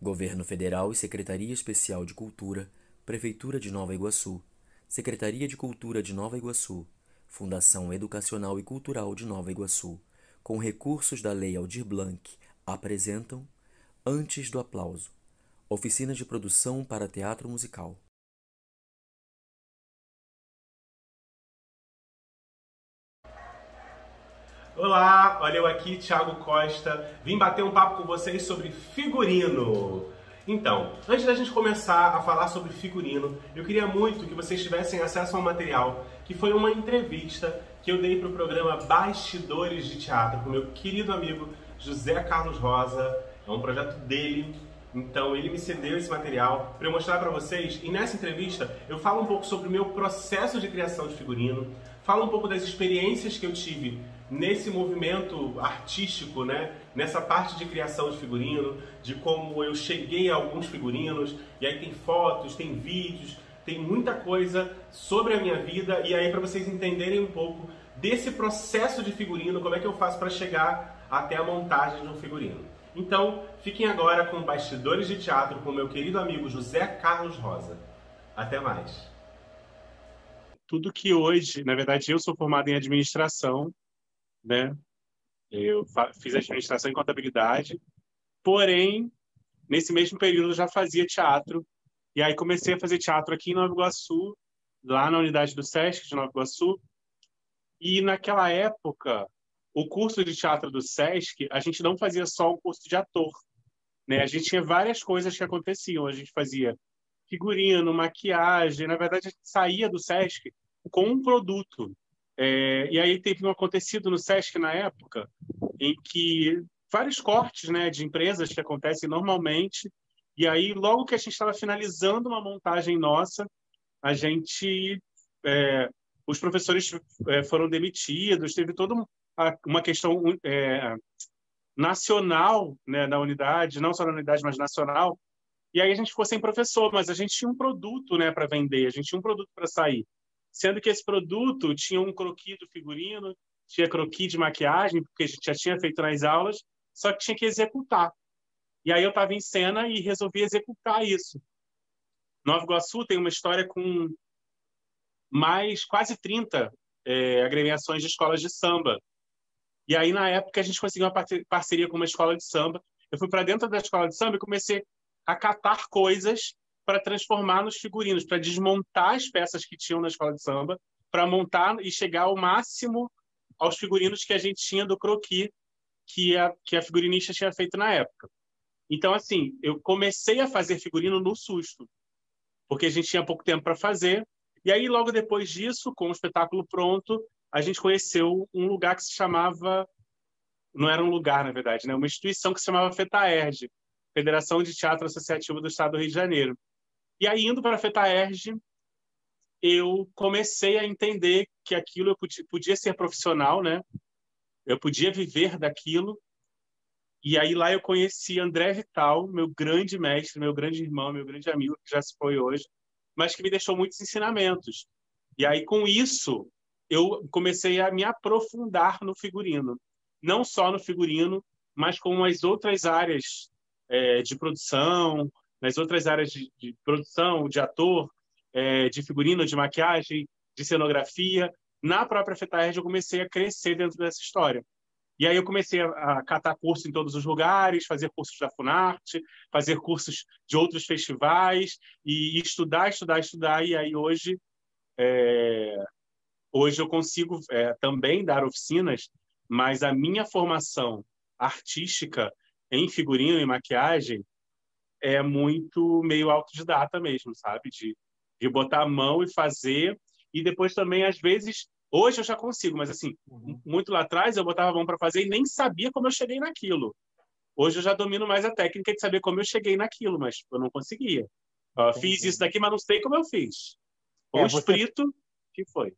Governo Federal e Secretaria Especial de Cultura, Prefeitura de Nova Iguaçu, Secretaria de Cultura de Nova Iguaçu, Fundação Educacional e Cultural de Nova Iguaçu, com recursos da Lei Aldir Blanc, apresentam Antes do Aplauso, Oficina de Produção para Teatro Musical. Olá, olha eu aqui, Thiago Costa, vim bater um papo com vocês sobre figurino. Então, antes da gente começar a falar sobre figurino, eu queria muito que vocês tivessem acesso a um material que foi uma entrevista que eu dei para o programa Bastidores de Teatro com meu querido amigo José Carlos Rosa. É um projeto dele, então ele me cedeu esse material para eu mostrar para vocês. E nessa entrevista eu falo um pouco sobre o meu processo de criação de figurino, falo um pouco das experiências que eu tive nesse movimento artístico, né? Nessa parte de criação de figurino, de como eu cheguei a alguns figurinos, e aí tem fotos, tem vídeos, tem muita coisa sobre a minha vida, e aí para vocês entenderem um pouco desse processo de figurino, como é que eu faço para chegar até a montagem de um figurino. Então, fiquem agora com Bastidores de Teatro com meu querido amigo José Carlos Rosa. Até mais! Tudo que hoje, na verdade, eu sou formado em administração, né? Eu fiz administração e contabilidade, porém, nesse mesmo período eu já fazia teatro, e aí comecei a fazer teatro aqui em Nova Iguaçu, lá na unidade do Sesc de Nova Iguaçu, e naquela época, o curso de teatro do Sesc, a gente não fazia só um curso de ator, né? A gente tinha várias coisas que aconteciam, a gente fazia figurino, maquiagem, na verdade a gente saía do Sesc com um produto. E aí teve um acontecido no Sesc na época, em que vários cortes, né, de empresas que acontecem normalmente, e aí logo que a gente estava finalizando uma montagem nossa, a gente, os professores foram demitidos, teve toda uma questão nacional, né, na unidade, não só na unidade, mas nacional, e aí a gente ficou sem professor, mas a gente tinha um produto, né, para vender, a gente tinha um produto para sair. Sendo que esse produto tinha um croquis do figurino, tinha croquis de maquiagem, porque a gente já tinha feito nas aulas, só que tinha que executar. E aí eu estava em cena e resolvi executar isso. Nova Iguaçu tem uma história com mais quase 30 agremiações de escolas de samba. E aí, na época, a gente conseguiu uma parceria com uma escola de samba. Eu fui para dentro da escola de samba e comecei a catar coisas para transformar nos figurinos, para desmontar as peças que tinham na escola de samba, para montar e chegar ao máximo aos figurinos que a gente tinha do croquis que a figurinista tinha feito na época. Então, assim, eu comecei a fazer figurino no susto, porque a gente tinha pouco tempo para fazer. E aí, logo depois disso, com o espetáculo pronto, a gente conheceu um lugar que se chamava... Não era um lugar, na verdade, né? Uma instituição que se chamava FETAERJ, Federação de Teatro Associativo do Estado do Rio de Janeiro. E aí, indo para a FETAERJ, eu comecei a entender que aquilo eu podia ser profissional, né? Eu podia viver daquilo. E aí lá eu conheci André Vital, meu grande mestre, meu grande irmão, meu grande amigo, que já se foi hoje, mas que me deixou muitos ensinamentos. E aí, com isso, eu comecei a me aprofundar no figurino. Não só no figurino, mas com as outras áreas de produção, nas outras áreas de produção, de ator, de figurino, de maquiagem, de cenografia. Na própria FETAERJ, eu comecei a crescer dentro dessa história. E aí eu comecei a catar curso em todos os lugares, fazer cursos da Funarte, fazer cursos de outros festivais, e estudar, estudar, estudar. E aí hoje eu consigo também dar oficinas, mas a minha formação artística em figurino e maquiagem é muito meio autodidata mesmo, sabe? De botar a mão e fazer. E depois também, às vezes, hoje eu já consigo, mas assim, muito lá atrás eu botava a mão para fazer e nem sabia como eu cheguei naquilo. Hoje eu já domino mais a técnica de saber como eu cheguei naquilo, mas eu não conseguia. Fiz isso daqui, mas não sei como eu fiz. O Você, espírito que foi.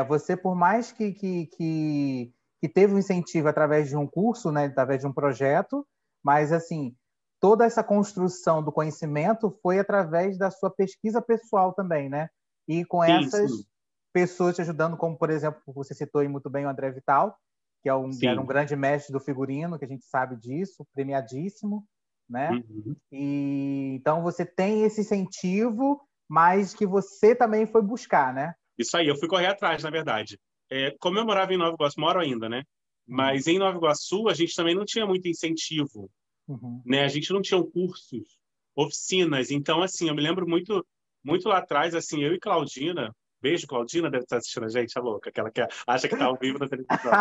você, por mais que teve um incentivo através de um curso, né, através de um projeto, mas assim, toda essa construção do conhecimento foi através da sua pesquisa pessoal também, né? E com Sim, essas sim, pessoas te ajudando, como, por exemplo, você citou aí muito bem o André Vital, que era um sim. grande mestre do figurino, que a gente sabe disso, premiadíssimo. né? Uhum. E então você tem esse incentivo, mas que você também foi buscar, né? Isso aí, eu fui correr atrás, na verdade. Como eu morava em Nova Iguaçu, moro ainda, né? Mas em Nova Iguaçu, a gente também não tinha muito incentivo, Uhum. né? A gente não tinha cursos, oficinas. Então, assim, eu me lembro muito, muito lá atrás, assim, eu e Claudina, beijo, Claudina, deve estar assistindo a gente, a louca, aquela que acha que está ao vivo na televisão.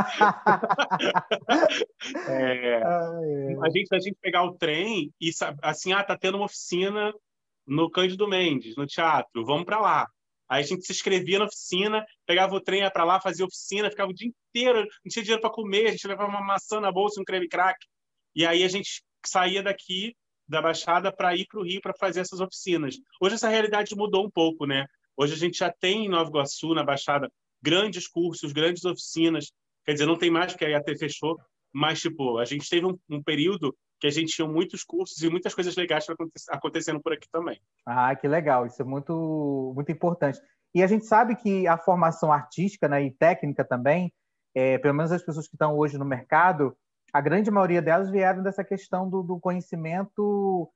A gente pegar o trem e, assim, tá tendo uma oficina no Cândido Mendes, no teatro, vamos para lá. Aí a gente se inscrevia na oficina, pegava o trem, ia para lá, fazia oficina, ficava o dia inteiro, não tinha dinheiro para comer, a gente levava uma maçã na bolsa, um creme crack. E aí a gente saía daqui da Baixada para ir para o Rio para fazer essas oficinas. Hoje essa realidade mudou um pouco, né? Hoje a gente já tem em Nova Iguaçu, na Baixada, grandes cursos, grandes oficinas. Quer dizer, não tem mais porque a IAT fechou, mas tipo, a gente teve um período que a gente tinha muitos cursos e muitas coisas legais acontecendo por aqui também. Ah, que legal, isso é muito, muito importante. E a gente sabe que a formação artística, né, e técnica também, pelo menos as pessoas que estão hoje no mercado, a grande maioria delas vieram dessa questão do conhecimento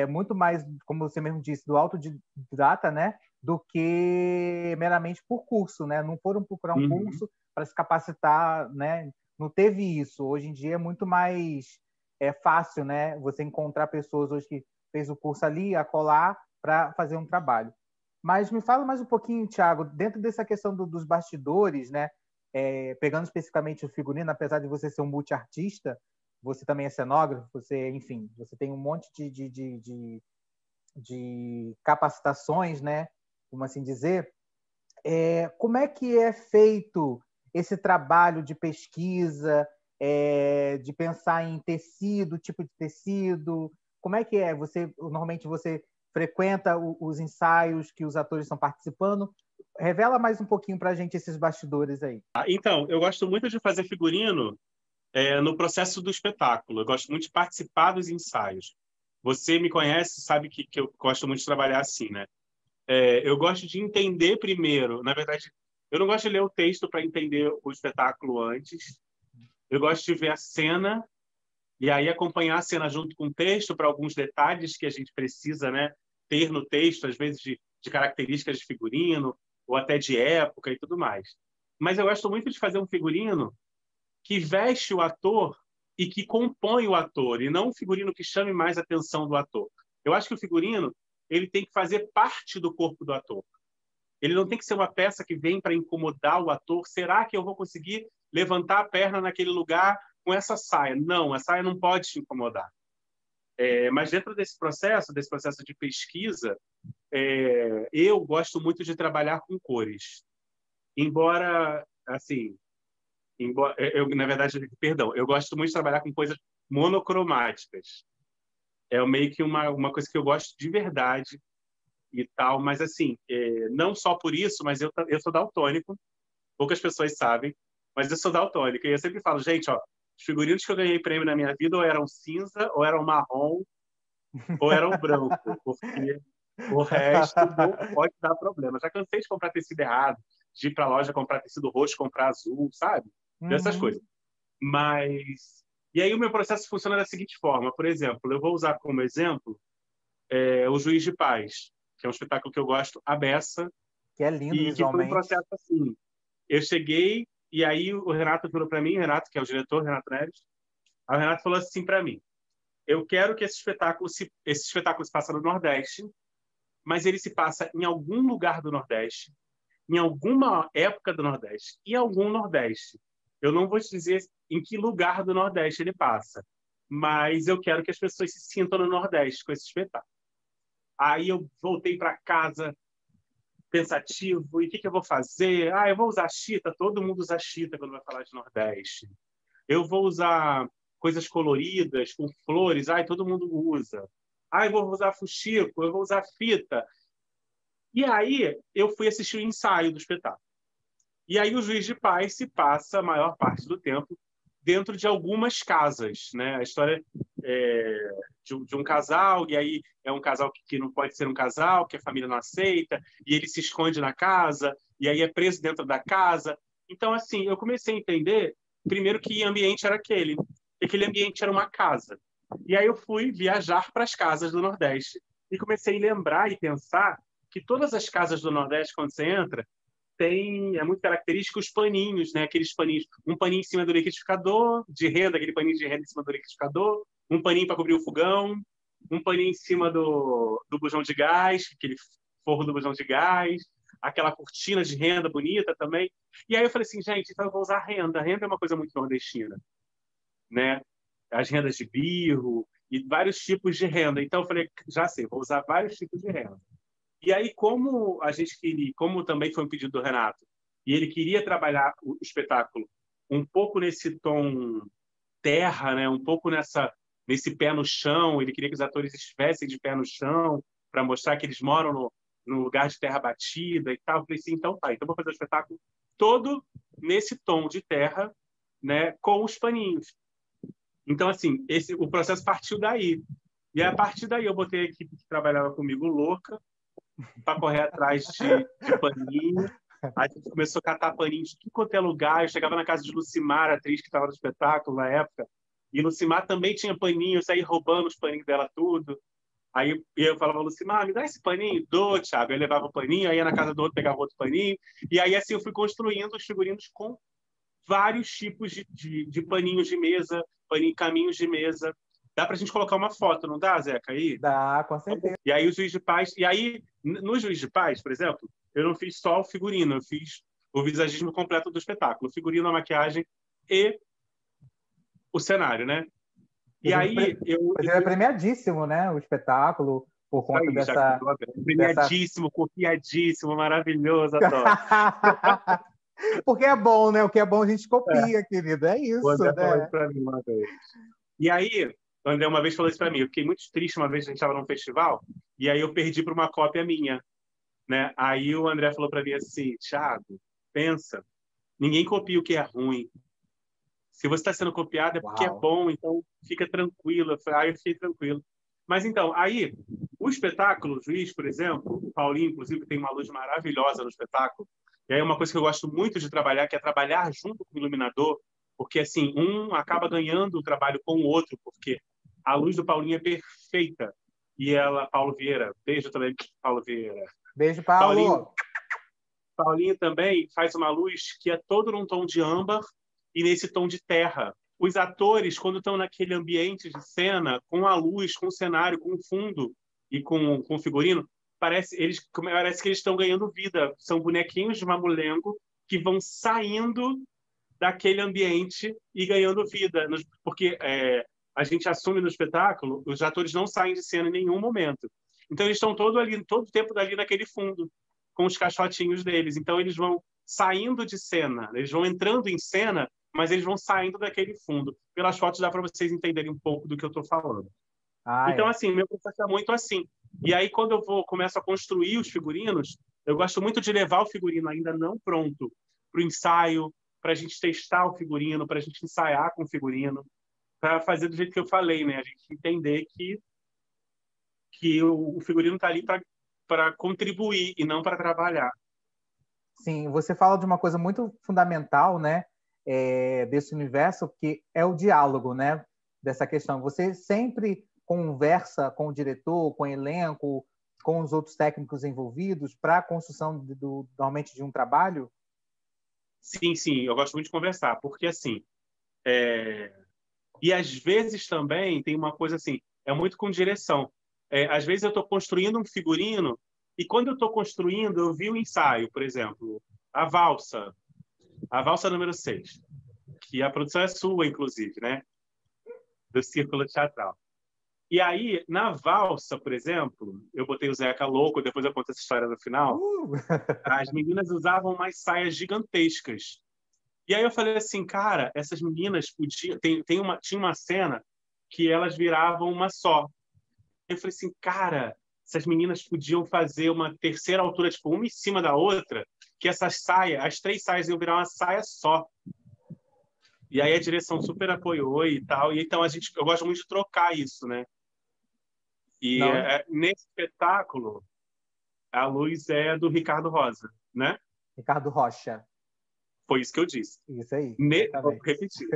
muito mais, como você mesmo disse, do autodidata, né, do que meramente por curso, né? Não foram procurar um curso para se capacitar, né? Não teve isso. Hoje em dia é muito mais fácil, né? Você encontrar pessoas hoje que fez o curso ali, acolá, para fazer um trabalho. Mas me fala mais um pouquinho, Thiago, dentro dessa questão dos bastidores, né? Pegando especificamente o figurino, apesar de você ser um multiartista, você também é cenógrafo, você, enfim, você tem um monte de capacitações, né? Como assim dizer? Como é que é feito esse trabalho de pesquisa, de pensar em tecido, tipo de tecido? Como é que é? Normalmente você frequenta os ensaios que os atores estão participando? Revela mais um pouquinho para a gente esses bastidores aí. Então, eu gosto muito de fazer figurino no processo do espetáculo. Eu gosto muito de participar dos ensaios. Você me conhece, sabe que eu gosto muito de trabalhar assim, né? Eu gosto de entender primeiro. Na verdade, eu não gosto de ler o texto para entender o espetáculo antes. Eu gosto de ver a cena e aí acompanhar a cena junto com o texto para alguns detalhes que a gente precisa, né, ter no texto, às vezes de características de figurino ou até de época e tudo mais. Mas eu gosto muito de fazer um figurino que veste o ator e que compõe o ator, e não um figurino que chame mais a atenção do ator. Eu acho que o figurino ele tem que fazer parte do corpo do ator. Ele não tem que ser uma peça que vem para incomodar o ator. Será que eu vou conseguir levantar a perna naquele lugar com essa saia? Não, a saia não pode te incomodar. Mas dentro desse processo de pesquisa, eu gosto muito de trabalhar com cores. Embora, assim, na verdade, perdão, eu gosto muito de trabalhar com coisas monocromáticas. É meio que uma coisa que eu gosto de verdade e tal, mas assim, não só por isso, mas eu sou daltônico, poucas pessoas sabem, mas eu sou daltônico, e eu sempre falo, gente, ó, os figurinos que eu ganhei prêmio na minha vida ou eram cinza, ou eram marrom, ou eram branco, porque o resto não pode dar problema. Já cansei de comprar tecido errado, de ir para a loja comprar tecido roxo, comprar azul, sabe? Dessas coisas. Mas... E aí o meu processo funciona da seguinte forma. Por exemplo, eu vou usar como exemplo o Juiz de Paz, que é um espetáculo que eu gosto à beça. Que é lindo E que foi um visualmente. processo assim. Eu cheguei e aí o Renato virou para mim, Renato, que é o diretor, Renato Neves, aí o Renato falou assim para mim, eu quero que esse espetáculo se passe no Nordeste, mas ele se passa em algum lugar do Nordeste, em alguma época do Nordeste, em algum Nordeste. Eu não vou te dizer em que lugar do Nordeste ele passa, mas eu quero que as pessoas se sintam no Nordeste com esse espetáculo. Aí eu voltei para casa pensativo, e o que eu vou fazer? Eu vou usar chita, todo mundo usa chita quando vai falar de Nordeste. Eu vou usar coisas coloridas, com flores, todo mundo usa. Eu vou usar fuxico, eu vou usar fita. E aí eu fui assistir o ensaio do espetáculo. E aí o Juiz de Paz se passa a maior parte do tempo dentro de algumas casas, né? A história de um casal, e aí é um casal que não pode ser um casal, que a família não aceita, e ele se esconde na casa, e aí é preso dentro da casa. Então, assim, eu comecei a entender, primeiro, que ambiente era aquele. Aquele ambiente era uma casa. E aí eu fui viajar para as casas do Nordeste e comecei a lembrar e pensar que todas as casas do Nordeste, quando você entra, é muito característico os paninhos, né? Aqueles paninhos, um paninho em cima do liquidificador, de renda, aquele paninho de renda em cima do liquidificador, um paninho para cobrir o fogão, um paninho em cima do bujão de gás, aquele forro do bujão de gás, aquela cortina de renda bonita também. E aí eu falei assim, gente, então eu vou usar renda. A renda é uma coisa muito nordestina, né? As rendas de birro e vários tipos de renda. Então eu falei, já sei, vou usar vários tipos de renda. E aí, como a gente queria, como também foi um pedido do Renato, e ele queria trabalhar o espetáculo um pouco nesse tom terra, né? Um pouco nesse pé no chão, ele queria que os atores estivessem de pé no chão para mostrar que eles moram no lugar de terra batida e tal. Eu falei assim, então tá, então vou fazer o espetáculo todo nesse tom de terra, né, com os paninhos. Então, assim, o processo partiu daí. E a partir daí eu botei a equipe que trabalhava comigo louca para correr atrás de paninho. Aí a gente começou a catar paninho de tudo quanto é lugar. Eu chegava na casa de Lucimar, a atriz que estava no espetáculo na época, e Lucimar também tinha paninho, eu saí roubando os paninhos dela tudo. Aí eu falava, Lucimar, me dá esse paninho? Dou, Thiago. Eu levava o paninho, aí ia na casa do outro, pegava outro paninho. E aí assim eu fui construindo os figurinos com vários tipos de paninhos de mesa, caminhos de mesa. Dá pra gente colocar uma foto, não dá, Zeca? Aí? Dá, com certeza. E aí o Juiz de Paz... E aí, no Juiz de Paz, por exemplo, eu não fiz só o figurino, eu fiz o visagismo completo do espetáculo. O figurino, a maquiagem e o cenário, né? E aí... Mas ele é premiadíssimo, né? O espetáculo, por conta aí, dessa... Premiadíssimo, copiadíssimo, maravilhoso, adoro. Porque é bom, né? O que é bom a gente copia, querido. É isso, O André né? falou isso pra mim uma vez. E aí, o André uma vez falou isso pra mim. Eu fiquei muito triste uma vez, a gente estava num festival, e aí eu perdi para uma cópia minha, né? Aí o André falou para mim assim, Thiago, pensa, ninguém copia o que é ruim. Se você está sendo copiado é porque é bom, então fica tranquilo. Aí eu fiquei tranquilo. Mas então, aí, o espetáculo, o Juiz, por exemplo, o Paulinho, inclusive, tem uma luz maravilhosa no espetáculo. E aí uma coisa que eu gosto muito de trabalhar, que é trabalhar junto com o iluminador, porque assim, um acaba ganhando o trabalho com o outro, porque a luz do Paulinho é perfeita. E ela, Paulo Vieira, beijo também, Paulo Vieira. Beijo, Paulo. Paulinho também faz uma luz que é todo num tom de âmbar e nesse tom de terra. Os atores, quando estão naquele ambiente de cena, com a luz, com o cenário, com o fundo e com o figurino, parece que eles estão ganhando vida. São bonequinhos de mamulengo que vão saindo daquele ambiente e ganhando vida. Porque a gente assume no espetáculo, os atores não saem de cena em nenhum momento. Então, eles estão todo o tempo ali naquele fundo, com os caixotinhos deles. Então, eles vão saindo de cena, eles vão entrando em cena, mas eles vão saindo daquele fundo. Pelas fotos dá para vocês entenderem um pouco do que eu estou falando. Então, assim, meu processo é muito assim. E aí, quando eu começo a construir os figurinos, eu gosto muito de levar o figurino ainda não pronto para o ensaio, para a gente testar o figurino, para a gente ensaiar com o figurino, para fazer do jeito que eu falei, né? A gente entender que o figurino está ali para contribuir e não para trabalhar. Sim, você fala de uma coisa muito fundamental, né? Desse universo, que é o diálogo, né? Dessa questão. Você sempre conversa com o diretor, com o elenco, com os outros técnicos envolvidos para a construção normalmente de um trabalho? Sim, eu gosto muito de conversar, porque assim, e às vezes também tem uma coisa assim, é muito com direção. Às vezes eu estou construindo um figurino e quando eu estou construindo, eu vi o ensaio, por exemplo, a valsa número 6, que a produção é sua, inclusive, né? Do Círculo Teatral. E aí, na valsa, por exemplo, eu botei o Zeca louco, depois eu conto essa história no final, as meninas usavam umas saias gigantescas. E aí eu falei assim, cara, essas meninas podiam... Tinha uma cena que elas viravam uma só. Eu falei assim, cara, essas meninas podiam fazer uma terceira altura, tipo, uma em cima da outra, que essas saias, as 3 saias iam virar uma saia só. E aí a direção super apoiou e tal. E então eu gosto muito de trocar isso, né? E nesse espetáculo, a luz é do Ricardo Rosa, né? Ricardo Rocha. Foi isso que eu disse. Isso aí. Vou repetir.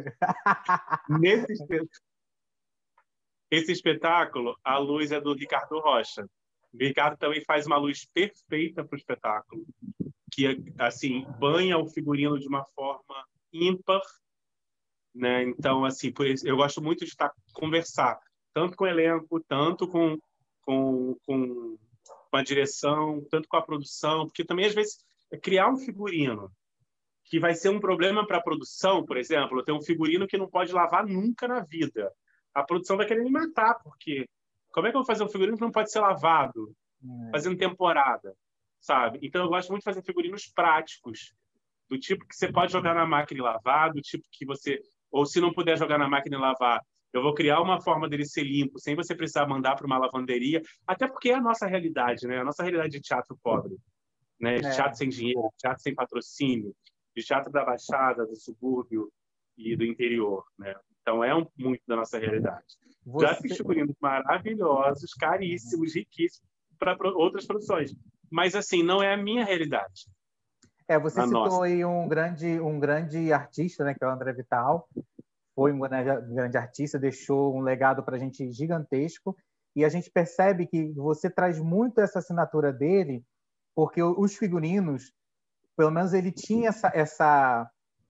Esse espetáculo, a luz é do Ricardo Rocha. O Ricardo também faz uma luz perfeita para o espetáculo, que assim banha o figurino de uma forma ímpar, né? Então, assim, por isso, eu gosto muito de conversar tanto com o elenco, tanto com a direção, tanto com a produção, porque também às vezes criar um figurino que vai ser um problema para a produção, por exemplo, tem um figurino que não pode lavar nunca na vida. A produção vai querer me matar, porque como é que eu vou fazer um figurino que não pode ser lavado, fazendo temporada, sabe? Então eu gosto muito de fazer figurinos práticos, do tipo que você pode jogar na máquina e lavar, do tipo que você, ou se não puder jogar na máquina e lavar, eu vou criar uma forma dele ser limpo, sem você precisar mandar para uma lavanderia, até porque é a nossa realidade, né? A nossa realidade de teatro pobre, né? De teatro sem dinheiro, de teatro sem patrocínio, de teatro da Baixada, do subúrbio e do interior, né? Então é muito da nossa realidade. Já fiz figurinos maravilhosos, caríssimos, riquíssimos para outras produções, mas assim não é a minha realidade. Você citou aí um grande artista, né, que é o André Vital. Foi um grande artista, deixou um legado para a gente gigantesco. E a gente percebe que você traz muito essa assinatura dele, porque os figurinos, pelo menos ele tinha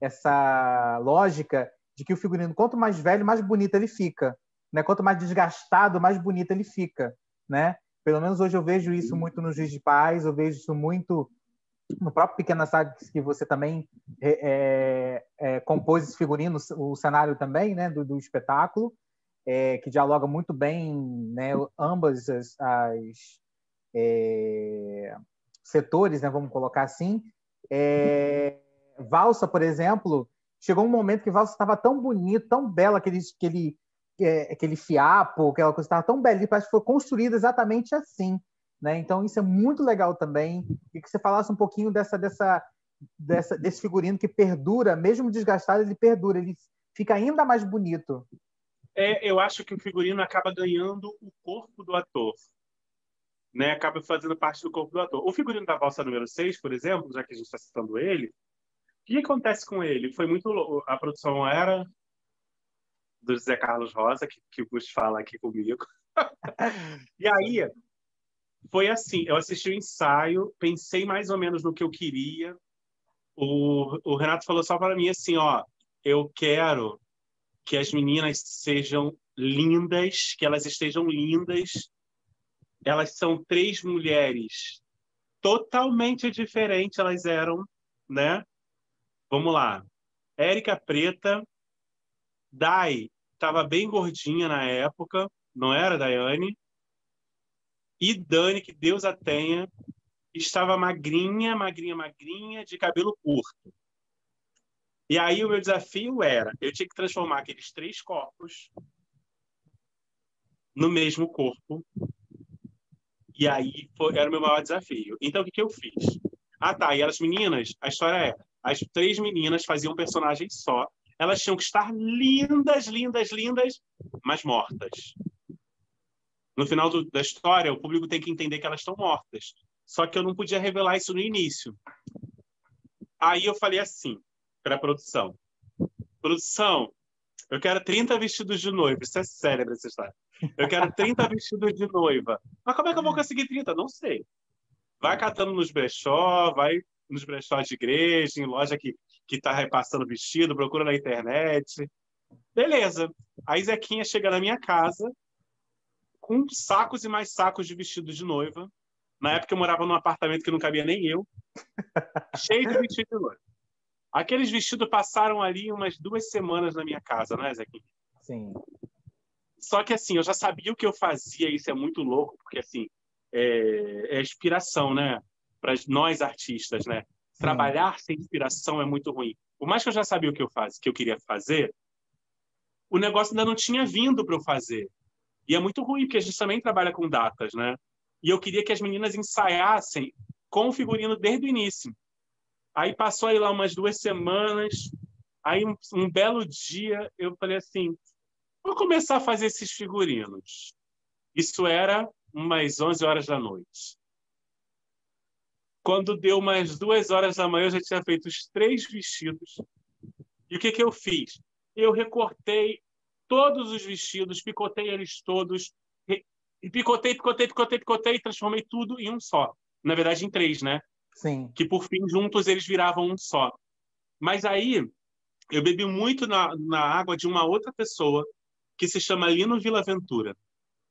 essa lógica de que o figurino, quanto mais velho, mais bonito ele fica, né? Quanto mais desgastado, mais bonito ele fica, né? Pelo menos hoje eu vejo isso muito no Juiz de Paz, eu vejo isso muito no próprio Pequena Saga, que você também compôs esse figurino, o cenário também, né, do espetáculo, que dialoga muito bem, né, ambas as setores, né, vamos colocar assim. Valsa, por exemplo, chegou um momento que Valsa estava tão bonito, tão bela, aquele fiapo, aquela coisa estava tão belíssima, parece que foi construída exatamente assim. Né? Então, isso é muito legal também. E que você falasse um pouquinho desse figurino que perdura, mesmo desgastado, ele perdura, ele fica ainda mais bonito. Eu acho que o figurino acaba ganhando o corpo do ator. Né? Acaba fazendo parte do corpo do ator. O figurino da Valsa número 6, por exemplo, já que a gente está citando ele, o que acontece com ele? Foi muito... A produção era do José Carlos Rosa, que vos fala aqui comigo. E aí... Foi assim, eu assisti o ensaio, pensei mais ou menos no que eu queria. O Renato falou só para mim assim, ó, eu quero que as meninas sejam lindas, que elas estejam lindas. Elas são 3 mulheres totalmente diferentes, elas eram, né? Vamos lá. Érica Preta, Dai estava bem gordinha na época, não era, Daiane? E Dani, que Deus a tenha, estava magrinha, magrinha, magrinha, de cabelo curto. E aí o meu desafio era, eu tinha que transformar aqueles 3 corpos no mesmo corpo. E aí era o meu maior desafio. Então, o que eu fiz? Ah, tá. E as meninas, a história é, as 3 meninas faziam um personagem só. Elas tinham que estar lindas, lindas, lindas, mas mortas. No final da história, o público tem que entender que elas estão mortas. Só que eu não podia revelar isso no início. Aí eu falei assim para a produção. Produção, eu quero 30 vestidos de noiva. Isso é cérebro, essa história. Eu quero 30 vestidos de noiva. Mas como é que eu vou conseguir 30? Não sei. Vai catando nos brechó, vai nos brechós de igreja, em loja que está repassando vestido, procura na internet. Beleza. Aí Zequinha chega na minha casa com sacos e mais sacos de vestidos de noiva. Na época eu morava num apartamento que não cabia nem eu. Cheio de vestido de noiva. Aqueles vestidos passaram ali umas 2 semanas na minha casa, não é, Zequinha? Sim. Só que, assim, eu já sabia o que eu fazia, isso é muito louco, porque, assim, é inspiração, né? Para nós artistas, né? Sim. Trabalhar sem inspiração é muito ruim. Por mais que eu já sabia o que eu queria fazer, o negócio ainda não tinha vindo para eu fazer. E é muito ruim, porque a gente também trabalha com datas, né? E eu queria que as meninas ensaiassem com o figurino desde o início. Aí passou aí lá umas 2 semanas, aí um belo dia eu falei assim, vou começar a fazer esses figurinos. Isso era umas 11 horas da noite. Quando deu umas 2 horas da manhã, eu já tinha feito os 3 vestidos. E o que eu fiz? Eu recortei todos os vestidos, picotei eles todos, e picotei, e transformei tudo em um só. Na verdade, em 3, né? Sim. Que por fim, juntos, eles viravam um só. Mas aí, eu bebi muito na água de uma outra pessoa, que se chama Lino Villaventura.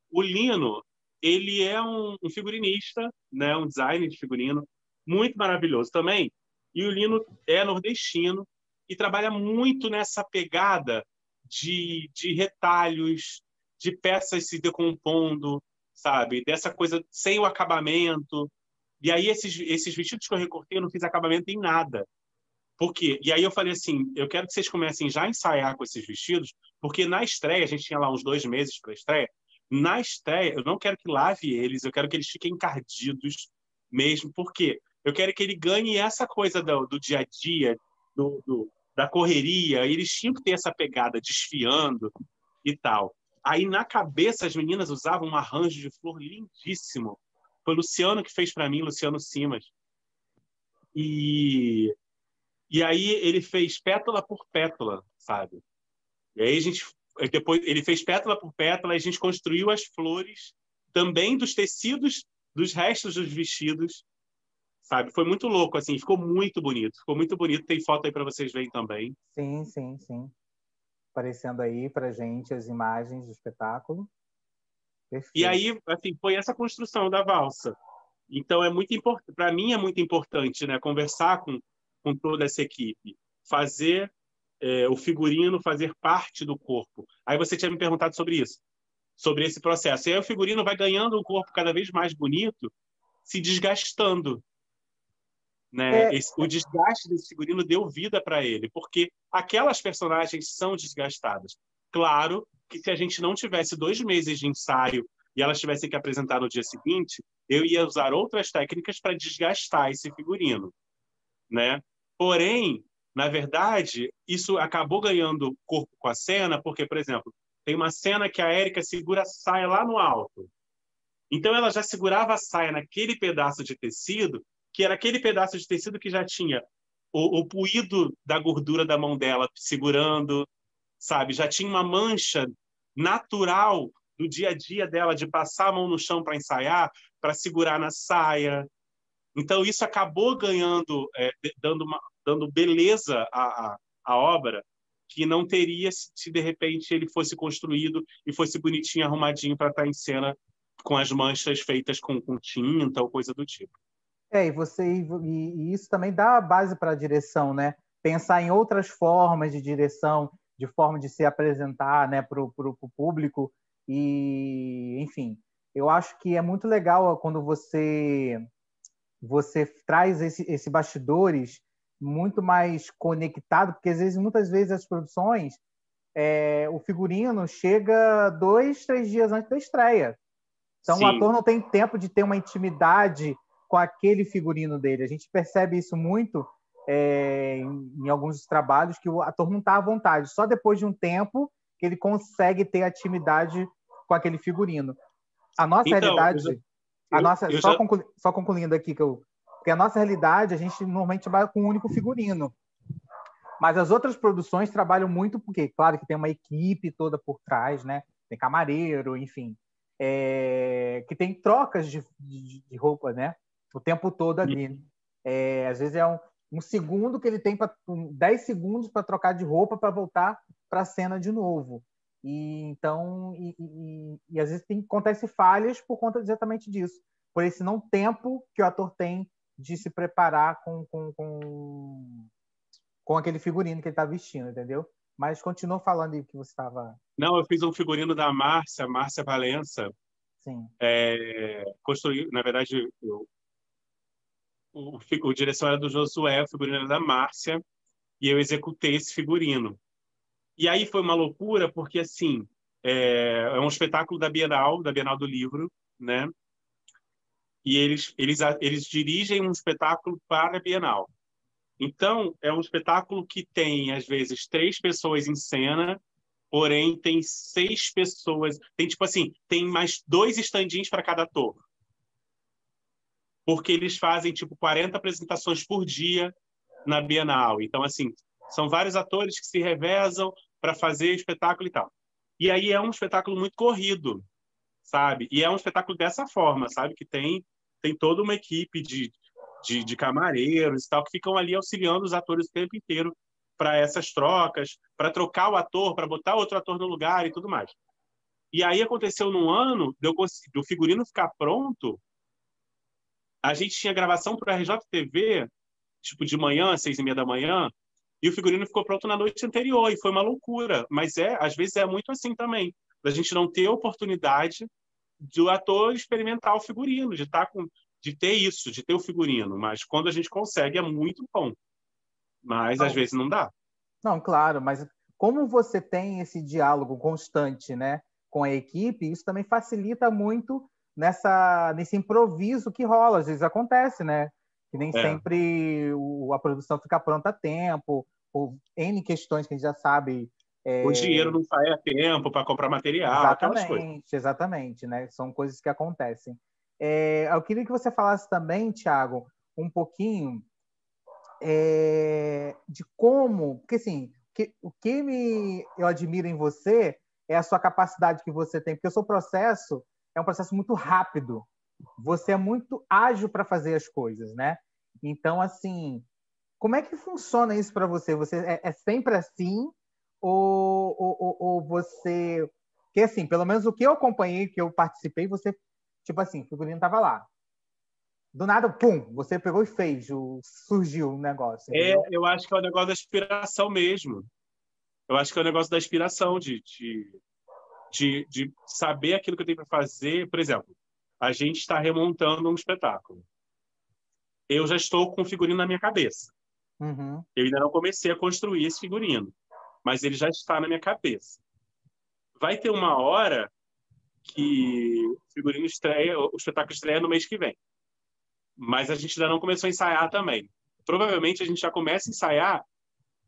O Lino, ele é um figurinista, né? Um designer de figurino, muito maravilhoso também. E o Lino é nordestino e trabalha muito nessa pegada de retalhos, de peças se decompondo, sabe? Dessa coisa sem o acabamento. E aí, esses vestidos que eu recortei, eu não fiz acabamento em nada. Por quê? E aí eu falei assim, eu quero que vocês comecem já a ensaiar com esses vestidos, porque na estreia, a gente tinha lá uns 2 meses para a estreia, na estreia, eu não quero que lave eles, eu quero que eles fiquem encardidos mesmo, porque eu quero que ele ganhe essa coisa do dia a dia, da correria, eles tinham que ter essa pegada desfiando e tal. Aí na cabeça as meninas usavam um arranjo de flor lindíssimo. Foi o Luciano que fez para mim, Luciano Simas. E aí ele fez pétala por pétala, sabe? E aí depois ele fez pétala por pétala, e a gente construiu as flores também dos tecidos dos restos dos vestidos, sabe? Foi muito louco, assim, ficou muito bonito. Ficou muito bonito, tem foto aí para vocês verem também. Sim, sim, sim. Aparecendo aí pra gente as imagens do espetáculo. Perfeito. E aí, assim, foi essa construção da valsa. Então é muito importante, para mim é muito importante, né, conversar com toda essa equipe, fazer o figurino fazer parte do corpo. Aí você tinha me perguntado sobre isso, sobre esse processo. E aí o figurino vai ganhando um corpo cada vez mais bonito, se desgastando, né? O desgaste desse figurino deu vida para ele, porque aquelas personagens são desgastadas. Claro que se a gente não tivesse 2 meses de ensaio e elas tivessem que apresentar no dia seguinte, eu ia usar outras técnicas para desgastar esse figurino, né? Porém, na verdade, isso acabou ganhando corpo com a cena, porque, por exemplo, tem uma cena que a Érica segura a saia lá no alto. Então, ela já segurava a saia naquele pedaço de tecido, que era aquele pedaço de tecido que já tinha o puído da gordura da mão dela segurando, sabe? Já tinha uma mancha natural do dia a dia dela de passar a mão no chão para ensaiar, para segurar na saia. Então, isso acabou ganhando, dando beleza à obra, que não teria se, de repente, ele fosse construído e fosse bonitinho, arrumadinho para estar em cena com as manchas feitas com tinta ou coisa do tipo. E isso também dá a base para a direção, né? Pensar em outras formas de direção, de forma de se apresentar, né, para o público. E, enfim, eu acho que é muito legal quando você traz esse bastidores muito mais conectado, porque muitas vezes as produções, o figurino chega 2, 3 dias antes da estreia. Então, Sim. O ator não tem tempo de ter uma intimidade com aquele figurino dele. A gente percebe isso muito em alguns trabalhos, que o ator não está à vontade. Só depois de um tempo que ele consegue ter intimidade com aquele figurino. A nossa realidade... Só concluindo aqui, porque a nossa realidade, a gente normalmente trabalha com um único figurino. Mas as outras produções trabalham muito porque, claro, que tem uma equipe toda por trás, né? Tem camareiro, enfim. Que tem trocas de roupa, né? O tempo todo ali. Às vezes é um segundo que ele tem, 10 segundos para trocar de roupa para voltar para a cena de novo. E às vezes acontece falhas por conta exatamente disso, por esse não tempo que o ator tem de se preparar com aquele figurino que ele está vestindo, entendeu? Mas continua falando aí o que você estava... Não, eu fiz um figurino da Márcia Valença. Sim. Construí, na verdade, o direção era do Josué, o figurino era da Márcia, e eu executei esse figurino. E aí foi uma loucura, porque, assim, é um espetáculo da Bienal do Livro, né? E eles dirigem um espetáculo para a Bienal. Então, é um espetáculo que tem, às vezes, 3 pessoas em cena, porém tem 6 pessoas... Tem, tipo assim, tem mais 2 stand-ins para cada ator. Porque eles fazem, tipo, 40 apresentações por dia na Bienal. Então, assim, são vários atores que se revezam para fazer espetáculo e tal. E aí é um espetáculo muito corrido, sabe? E é um espetáculo dessa forma, sabe? Que tem toda uma equipe de camareiros e tal, que ficam ali auxiliando os atores o tempo inteiro para essas trocas, para trocar o ator, para botar outro ator no lugar e tudo mais. E aí aconteceu num ano do figurino ficar pronto, a gente tinha gravação para a RJTV, tipo de manhã, 6h30 da manhã, e o figurino ficou pronto na noite anterior, e foi uma loucura. Mas às vezes é muito assim também, da gente não ter oportunidade do ator experimentar o figurino, de ter isso, de ter o figurino. Mas quando a gente consegue, é muito bom. Mas às Não, vezes não dá. não, claro, mas como você tem esse diálogo constante, né, com a equipe, isso também facilita muito nesse improviso que rola, às vezes acontece, né? Que nem É. sempre a produção fica pronta a tempo, por N questões que a gente já sabe. O dinheiro não sai a tempo para comprar material, aquelas coisas. Exatamente, exatamente, né? São coisas que acontecem. Eu queria que você falasse também, Thiago, um pouquinho de como, porque assim, o que eu admiro em você é a sua capacidade que você tem, porque o seu processo é um processo muito rápido. Você é muito ágil para fazer as coisas, né? Então, assim, como é que funciona isso para você? Você é sempre assim? Ou você. Porque, assim, pelo menos o que eu acompanhei, que eu participei, você, tipo assim, o figurino estava lá. Do nada, pum, você pegou e fez, surgiu um negócio, entendeu? Eu acho que é o negócio da inspiração mesmo. Eu acho que é o negócio da inspiração, de saber aquilo que eu tenho para fazer. Por exemplo, a gente está remontando um espetáculo. Eu já estou com o figurino na minha cabeça. Uhum. Eu ainda não comecei a construir esse figurino, mas ele já está na minha cabeça. Vai ter uma hora que o figurino estreia, o espetáculo estreia no mês que vem. Mas a gente ainda não começou a ensaiar também. Provavelmente a gente já começa a ensaiar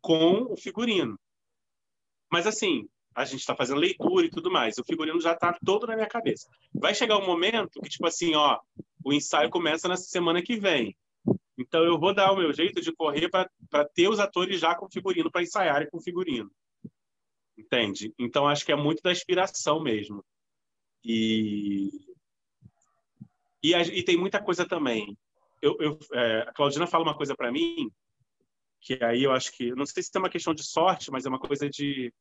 com o figurino. Mas assim, a gente está fazendo leitura e tudo mais. O figurino já está todo na minha cabeça. Vai chegar um momento que, tipo assim, ó, o ensaio começa na semana que vem. Então eu vou dar o meu jeito de correr para ter os atores já com figurino, para ensaiarem com figurino. Entende? Então acho que é muito da inspiração mesmo. E tem muita coisa também. A Claudina fala uma coisa para mim, que aí eu acho que, não sei se é uma questão de sorte, mas é uma coisa de...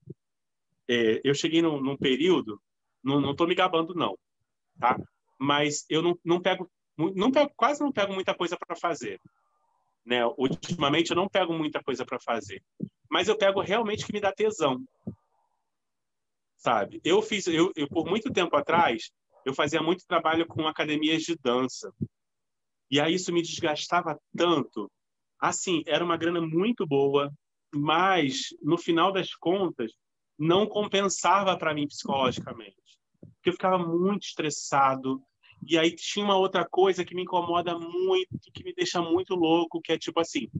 eu cheguei num período, não estou me gabando não, tá? Mas eu quase não pego muita coisa para fazer, né? Ultimamente eu não pego muita coisa para fazer, mas eu pego realmente que me dá tesão, sabe? Eu por muito tempo atrás, eu fazia muito trabalho com academias de dança, e aí isso me desgastava tanto. Assim, era uma grana muito boa, mas no final das contas não compensava para mim psicologicamente, porque eu ficava muito estressado. E aí tinha uma outra coisa que me incomoda muito, que me deixa muito louco, que é tipo assim,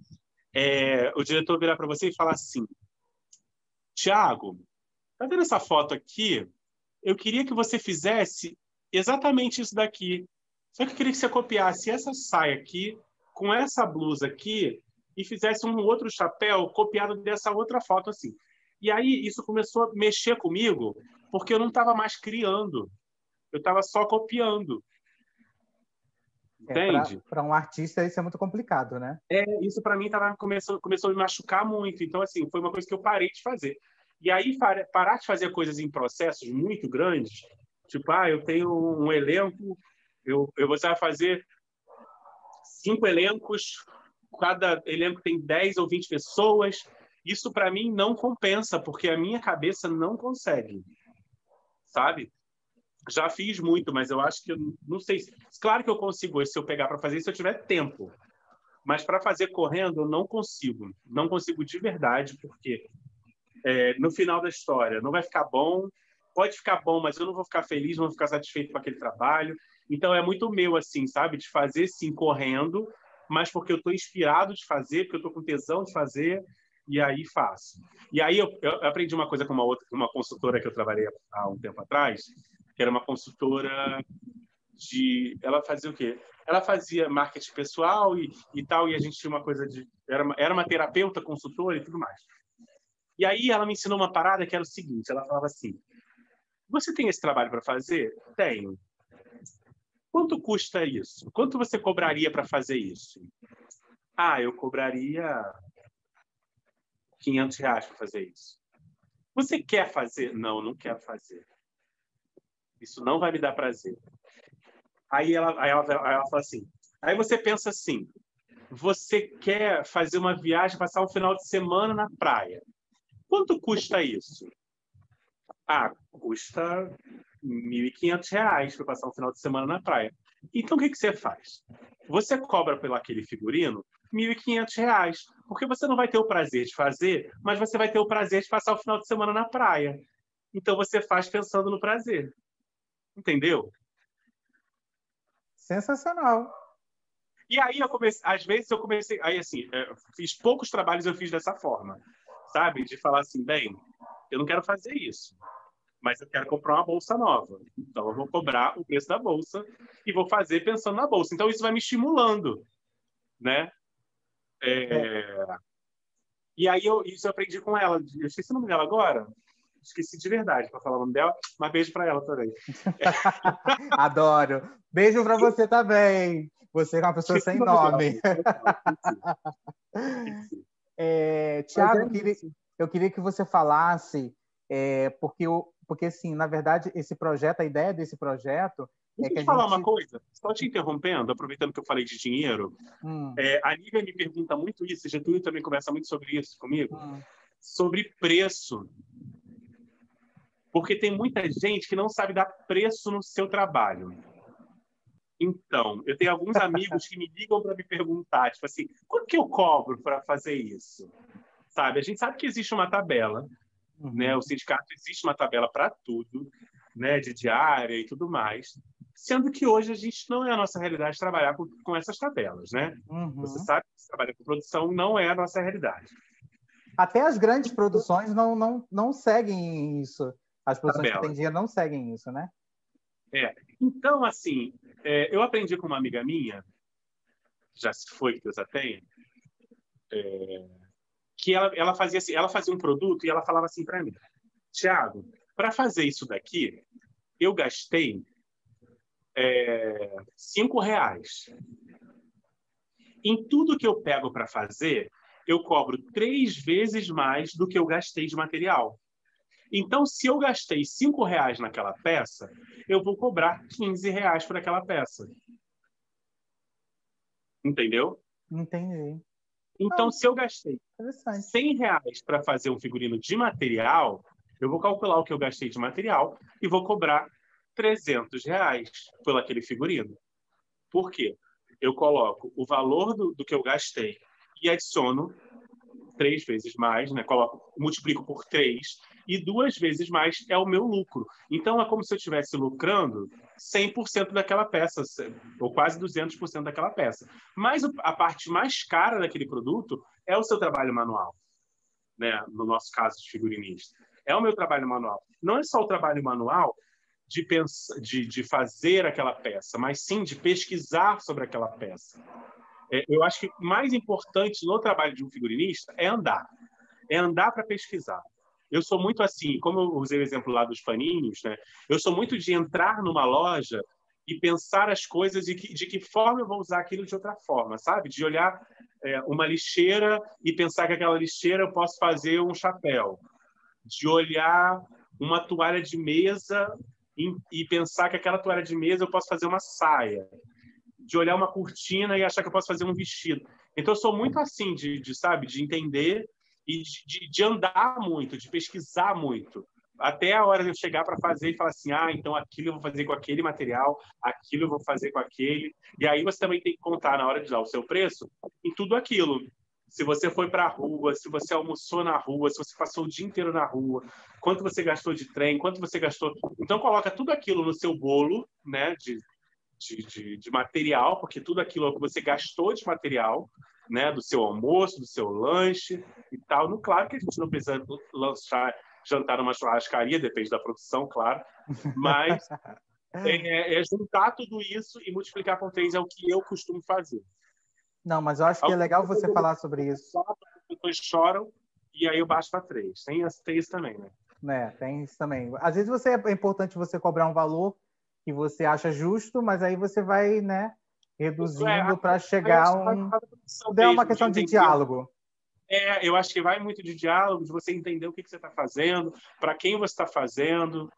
o diretor virar para você e falar assim: Tiago, tá vendo essa foto aqui? Eu queria que você fizesse exatamente isso daqui. Só que eu queria que você copiasse essa saia aqui com essa blusa aqui e fizesse um outro chapéu copiado dessa outra foto assim. E aí isso começou a mexer comigo, porque eu não estava mais criando. Eu estava só copiando. Entende? Para um artista isso é muito complicado, né? Isso para mim começou a me machucar muito. Então, assim, foi uma coisa que eu parei de fazer. E aí, parar de fazer coisas em processos muito grandes, tipo, eu tenho um elenco, eu vou fazer 5 elencos, cada elenco tem 10 ou 20 pessoas. Isso, para mim, não compensa, porque a minha cabeça não consegue, sabe? Já fiz muito, mas eu acho que, não sei. Claro que eu consigo se eu pegar para fazer, se eu tiver tempo. Mas para fazer correndo, eu não consigo. Não consigo de verdade, porque no final da história não vai ficar bom. Pode ficar bom, mas eu não vou ficar feliz, não vou ficar satisfeito com aquele trabalho. Então é muito meu, assim, sabe? De fazer, sim, correndo, mas porque eu estou inspirado de fazer, porque eu estou com tesão de fazer, e aí faço. E aí eu aprendi uma coisa com uma consultora que eu trabalhei há um tempo atrás, que era uma consultora ela fazia o quê? Ela fazia marketing pessoal e tal, e a gente tinha uma coisa era uma terapeuta, consultora e tudo mais. E aí ela me ensinou uma parada que era o seguinte, ela falava assim: Você tem esse trabalho para fazer? Tenho. Quanto custa isso? Quanto você cobraria para fazer isso? Ah, eu cobraria R$ 500 para fazer isso. Você quer fazer? Não, não quero fazer. Isso não vai me dar prazer. Aí ela fala assim, aí você pensa assim, você quer fazer uma viagem, passar um final de semana na praia. Quanto custa isso? Ah, custa R$ 1.500 para passar um final de semana na praia. Então, o que você faz? Você cobra pelo aquele figurino R$ 1.500, porque você não vai ter o prazer de fazer, mas você vai ter o prazer de passar o final de semana na praia. Então, você faz pensando no prazer. Entendeu? Sensacional. E aí, às vezes, eu comecei... Aí, assim, fiz poucos trabalhos, eu fiz dessa forma, sabe? De falar assim, bem, eu não quero fazer isso, mas eu quero comprar uma bolsa nova. Então, eu vou cobrar o preço da bolsa e vou fazer pensando na bolsa. Então, isso vai me estimulando, né? E aí, isso eu aprendi com ela. Eu esqueci o nome dela agora. Esqueci de verdade para falar o nome dela, mas beijo para ela também. Adoro. Beijo para você também. Você é uma pessoa sem nome. Tiago, eu queria que você falasse, porque assim, na verdade, esse projeto, a ideia desse projeto Deixa eu te falar uma coisa, só te interrompendo, aproveitando que eu falei de dinheiro. A Nívia me pergunta muito isso, Getúlio também conversa muito sobre isso comigo, sobre preço. Porque tem muita gente que não sabe dar preço no seu trabalho. Então, eu tenho alguns amigos que me ligam para me perguntar, tipo assim, quanto que eu cobro para fazer isso? Sabe? A gente sabe que existe uma tabela, né? O sindicato existe uma tabela para tudo, né? De diária e tudo mais. Sendo que hoje a gente não é a nossa realidade trabalhar com essas tabelas, né? Você sabe que trabalhar com produção não é a nossa realidade. Até as grandes produções não seguem isso. As produções que têm dinheiro não seguem isso, né? Então, assim, eu aprendi com uma amiga minha, já se foi, que Deus a tenha, que ela fazia assim, ela fazia um produto e ela falava assim para mim, Tiago, para fazer isso daqui, eu gastei R$ 5. Em tudo que eu pego para fazer, eu cobro 3 vezes mais do que eu gastei de material. Então, se eu gastei R$ 5 naquela peça, eu vou cobrar R$ 15 por aquela peça. Entendeu? Entendi. Então, se eu gastei R$ 100 para fazer um figurino de material, eu vou calcular o que eu gastei de material e vou cobrar R$ 300 por aquele figurino. Por quê? Eu coloco o valor do que eu gastei e adiciono 3 vezes mais, né? Multiplico por 3 e 2 vezes mais é o meu lucro. Então, é como se eu estivesse lucrando 100% daquela peça, ou quase 200% daquela peça. Mas a parte mais cara daquele produto é o seu trabalho manual, né? No nosso caso de figurinista. É o meu trabalho manual. Não é só o trabalho manual de fazer aquela peça, mas sim de pesquisar sobre aquela peça. Eu acho que o mais importante no trabalho de um figurinista é andar para pesquisar. Eu sou muito assim, como eu usei o exemplo lá dos paninhos, né? Eu sou muito de entrar numa loja e pensar as coisas e de que forma eu vou usar aquilo de outra forma, sabe? De olhar uma lixeira e pensar que aquela lixeira eu posso fazer um chapéu. De olhar uma toalha de mesa e pensar que aquela toalha de mesa eu posso fazer uma saia. De olhar uma cortina e achar que eu posso fazer um vestido. Então, eu sou muito assim, sabe, de entender e de andar muito, de pesquisar muito. Até a hora de eu chegar para fazer e falar assim, então aquilo eu vou fazer com aquele material, aquilo eu vou fazer com aquele. E aí você também tem que contar, na hora de dar o seu preço, em tudo aquilo. Se você foi para a rua, se você almoçou na rua, se você passou o dia inteiro na rua, quanto você gastou de trem, quanto você gastou... Então, coloca tudo aquilo no seu bolo, né, de material, porque tudo aquilo que você gastou de material, né, do seu almoço, do seu lanche e tal. Claro que a gente não precisa jantar numa churrascaria, depende da produção, claro, mas juntar tudo isso e multiplicar por 3 é o que eu costumo fazer. Não, mas eu acho que é legal você falar sobre isso. As pessoas choram e aí eu baixo para 3. Tem as 3 também, né? né? Tem isso também. Às vezes é importante você cobrar um valor que você acha justo, mas aí você vai, né, reduzindo para Aí eu chegar acho a que vai um... ficar produção Tudo é uma mesmo, de questão de entender. diálogo. Eu acho que vai muito de diálogo, de você entender o que você está fazendo, para quem você está fazendo,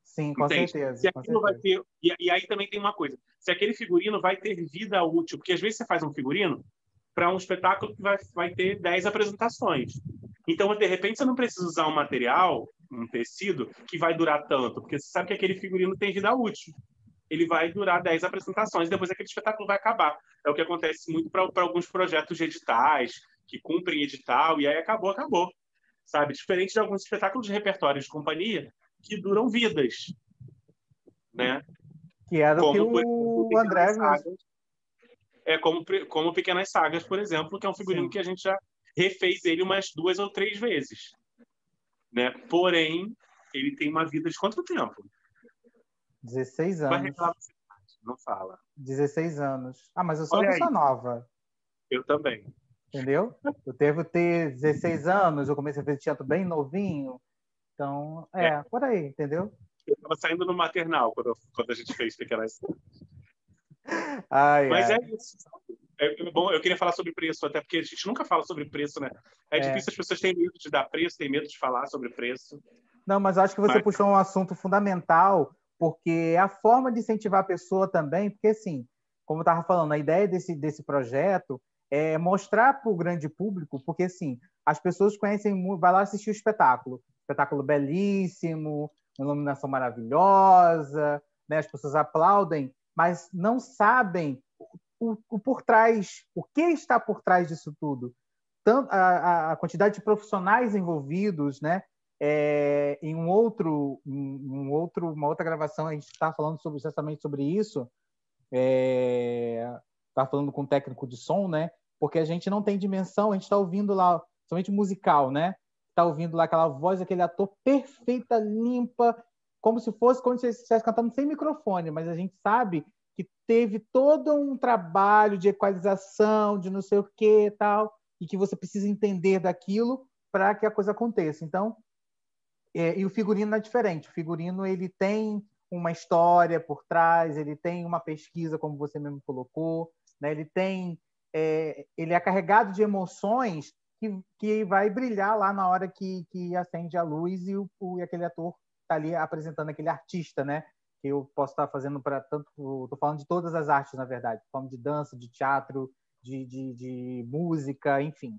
Sim, com entende? certeza, Se com aquilo vai certeza. ter. E aí também tem uma coisa: se aquele figurino vai ter vida útil, porque às vezes você faz um figurino para um espetáculo que vai ter 10 apresentações. Então, de repente, você não precisa usar um material, um tecido, que vai durar tanto, porque você sabe que aquele figurino tem vida útil. Ele vai durar 10 apresentações, depois aquele espetáculo vai acabar. É o que acontece muito para alguns projetos de editais, que cumprem edital, e aí acabou, acabou. Sabe? Diferente de alguns espetáculos de repertório de companhia que duram vidas, né? Que era o que Como, por exemplo, o André Pequenas mesmo. Sagas. Como Pequenas Sagas, por exemplo, que é um figurino Sim. que a gente já refez ele umas 2 ou 3 vezes. Né? Porém, ele tem uma vida de quanto tempo? 16 Vai anos. revelar você, não fala. 16 anos. Ah, mas eu sou uma Olha aí, pessoa nova, eu também. entendeu? Eu devo ter 16 anos, eu comecei a fazer teatro bem novinho. Então, por aí, entendeu? Eu estava saindo no maternal quando a gente fez Pequenas Sagas. Ai, Mas é ai. isso. Bom, eu queria falar sobre preço, até porque a gente nunca fala sobre preço, né? É É. difícil, as pessoas têm medo de dar preço, têm medo de falar sobre preço. Não, mas eu acho que você Mas puxou um assunto fundamental, porque é a forma de incentivar a pessoa também, porque assim, como eu estava falando, a ideia desse projeto é mostrar para o grande público, porque assim, as pessoas conhecem muito, vai lá assistir o espetáculo belíssimo, uma iluminação maravilhosa, né? As pessoas aplaudem, mas não sabem o por trás, o que está por trás disso tudo. Tanto a quantidade de profissionais envolvidos, né? Em uma outra gravação a gente está falando justamente sobre isso, está falando com o técnico de som, né? Porque a gente não tem dimensão, a gente está ouvindo lá, somente musical, né? Está ouvindo lá aquela voz daquele ator perfeita, limpa, como se fosse quando você estivesse cantando sem microfone, mas a gente sabe que teve todo um trabalho de equalização, de não sei o que e tal, e que você precisa entender daquilo para que a coisa aconteça. Então, e o figurino é diferente. O figurino ele tem uma história por trás, ele tem uma pesquisa, como você mesmo colocou, né? Ele é carregado de emoções que vai brilhar lá na hora que acende a luz e aquele ator está ali apresentando aquele artista, né? Que eu posso estar fazendo para tanto, estou falando de todas as artes, na verdade, estou falando de dança, de teatro, de música, enfim.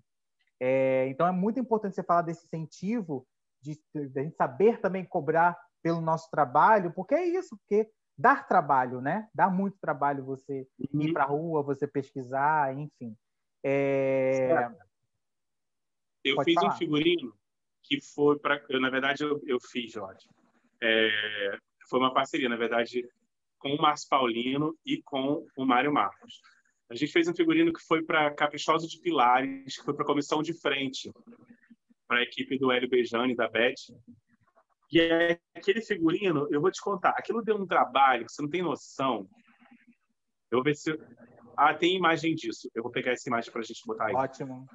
Então é muito importante você falar desse incentivo de a gente saber também cobrar pelo nosso trabalho, porque é isso, porque dar trabalho, né? Dá muito trabalho você ir para a rua, você pesquisar, enfim. eu Pode fiz um falar. figurino que foi para. Na verdade, eu fiz, Jorge. Foi uma parceria, na verdade, com o Márcio Paulino e com o Mário Marcos. A gente fez um figurino que foi para Caprichoso de Pilares, que foi para a comissão de frente, para a equipe do Hélio Bejani e da Beth. E aquele figurino, eu vou te contar, aquilo deu um trabalho que você não tem noção. Eu vou ver se. Tem imagem disso. Eu vou pegar essa imagem para a gente botar aí. Ótimo.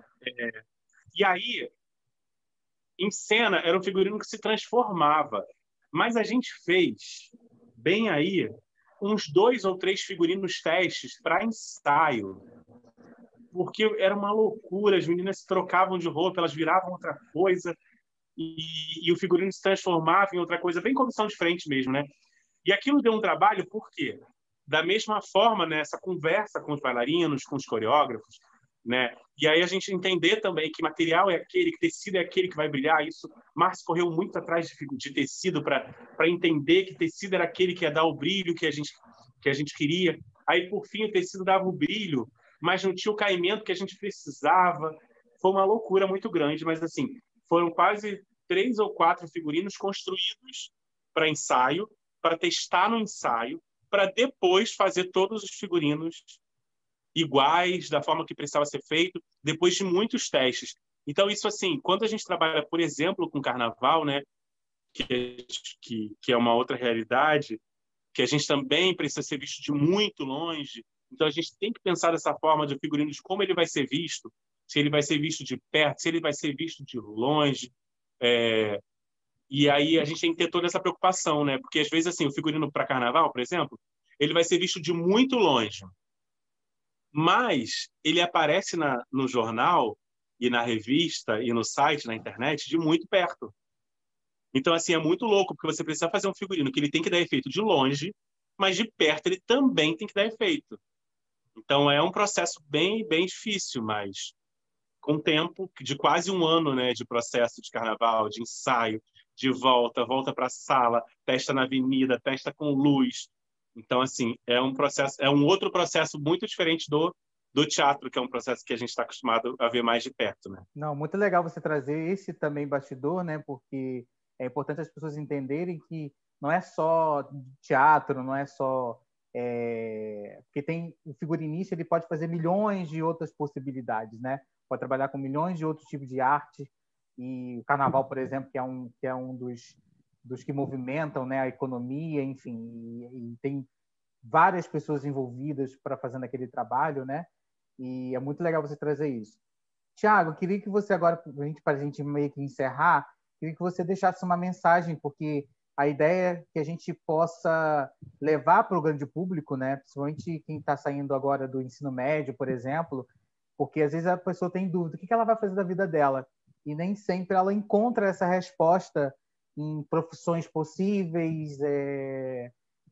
E aí, em cena, era um figurino que se transformava. Mas a gente fez, bem aí, uns 2 ou 3 figurinos testes para ensaio. Porque era uma loucura, as meninas se trocavam de roupa, elas viravam outra coisa, e o figurino se transformava em outra coisa, bem comissão de frente mesmo, né? E aquilo deu um trabalho, por quê? Da mesma forma, nessa conversa com os bailarinos, com os coreógrafos, né? E aí a gente entender também que material é aquele, que tecido é aquele que vai brilhar. Isso, Márcio correu muito atrás de tecido para entender que tecido era aquele que ia dar o brilho que a gente queria. Aí, por fim, o tecido dava o brilho, mas não tinha o caimento que a gente precisava. Foi uma loucura muito grande, mas assim, foram quase 3 ou 4 figurinos construídos para ensaio, para testar no ensaio, para depois fazer todos os figurinos iguais, da forma que precisava ser feito, depois de muitos testes. Então, isso assim, quando a gente trabalha, por exemplo, com carnaval, né, que é uma outra realidade, que a gente também precisa ser visto de muito longe, então a gente tem que pensar dessa forma de figurino, de como ele vai ser visto, se ele vai ser visto de perto, se ele vai ser visto de longe, E aí a gente tem que ter toda essa preocupação, né? Porque às vezes assim, o figurino para carnaval, por exemplo, ele vai ser visto de muito longe, mas ele aparece no jornal e na revista e no site, na internet, de muito perto. Então, assim, é muito louco, porque você precisa fazer um figurino que ele tem que dar efeito de longe, mas de perto ele também tem que dar efeito. Então, é um processo bem, bem difícil, mas com tempo de quase um ano, né, de processo de carnaval, de ensaio, de volta para a sala, testa na avenida, testa com luz. Então, assim, é um processo, é um outro processo muito diferente do teatro, que é um processo que a gente está acostumado a ver mais de perto, né? Não, muito legal você trazer esse também bastidor, né? Porque é importante as pessoas entenderem que não é só teatro, não é só porque tem o figurinista, ele pode fazer milhões de outras possibilidades, né? Pode trabalhar com milhões de outros tipos de arte, e o carnaval, por exemplo, que é um dos que movimentam, né, a economia, enfim, e tem várias pessoas envolvidas para fazendo aquele trabalho, né? E é muito legal você trazer isso. Tiago, queria que você agora, para a gente meio que encerrar, queria que você deixasse uma mensagem, porque a ideia é que a gente possa levar para o grande público, né? Principalmente quem está saindo agora do ensino médio, por exemplo, porque às vezes a pessoa tem dúvida, o que ela vai fazer da vida dela? E nem sempre ela encontra essa resposta em profissões possíveis,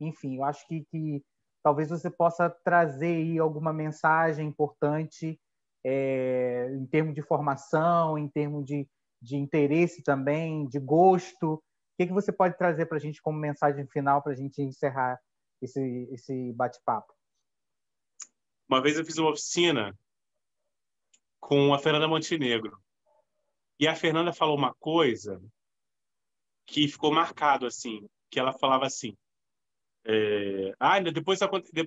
enfim, eu acho que talvez você possa trazer aí alguma mensagem importante em termos de formação, em termos de interesse também, de gosto. O que você pode trazer para a gente como mensagem final para a gente encerrar esse bate-papo? Uma vez eu fiz uma oficina com a Fernanda Montenegro. E a Fernanda falou uma coisa que ficou marcado, assim, que ela falava assim, depois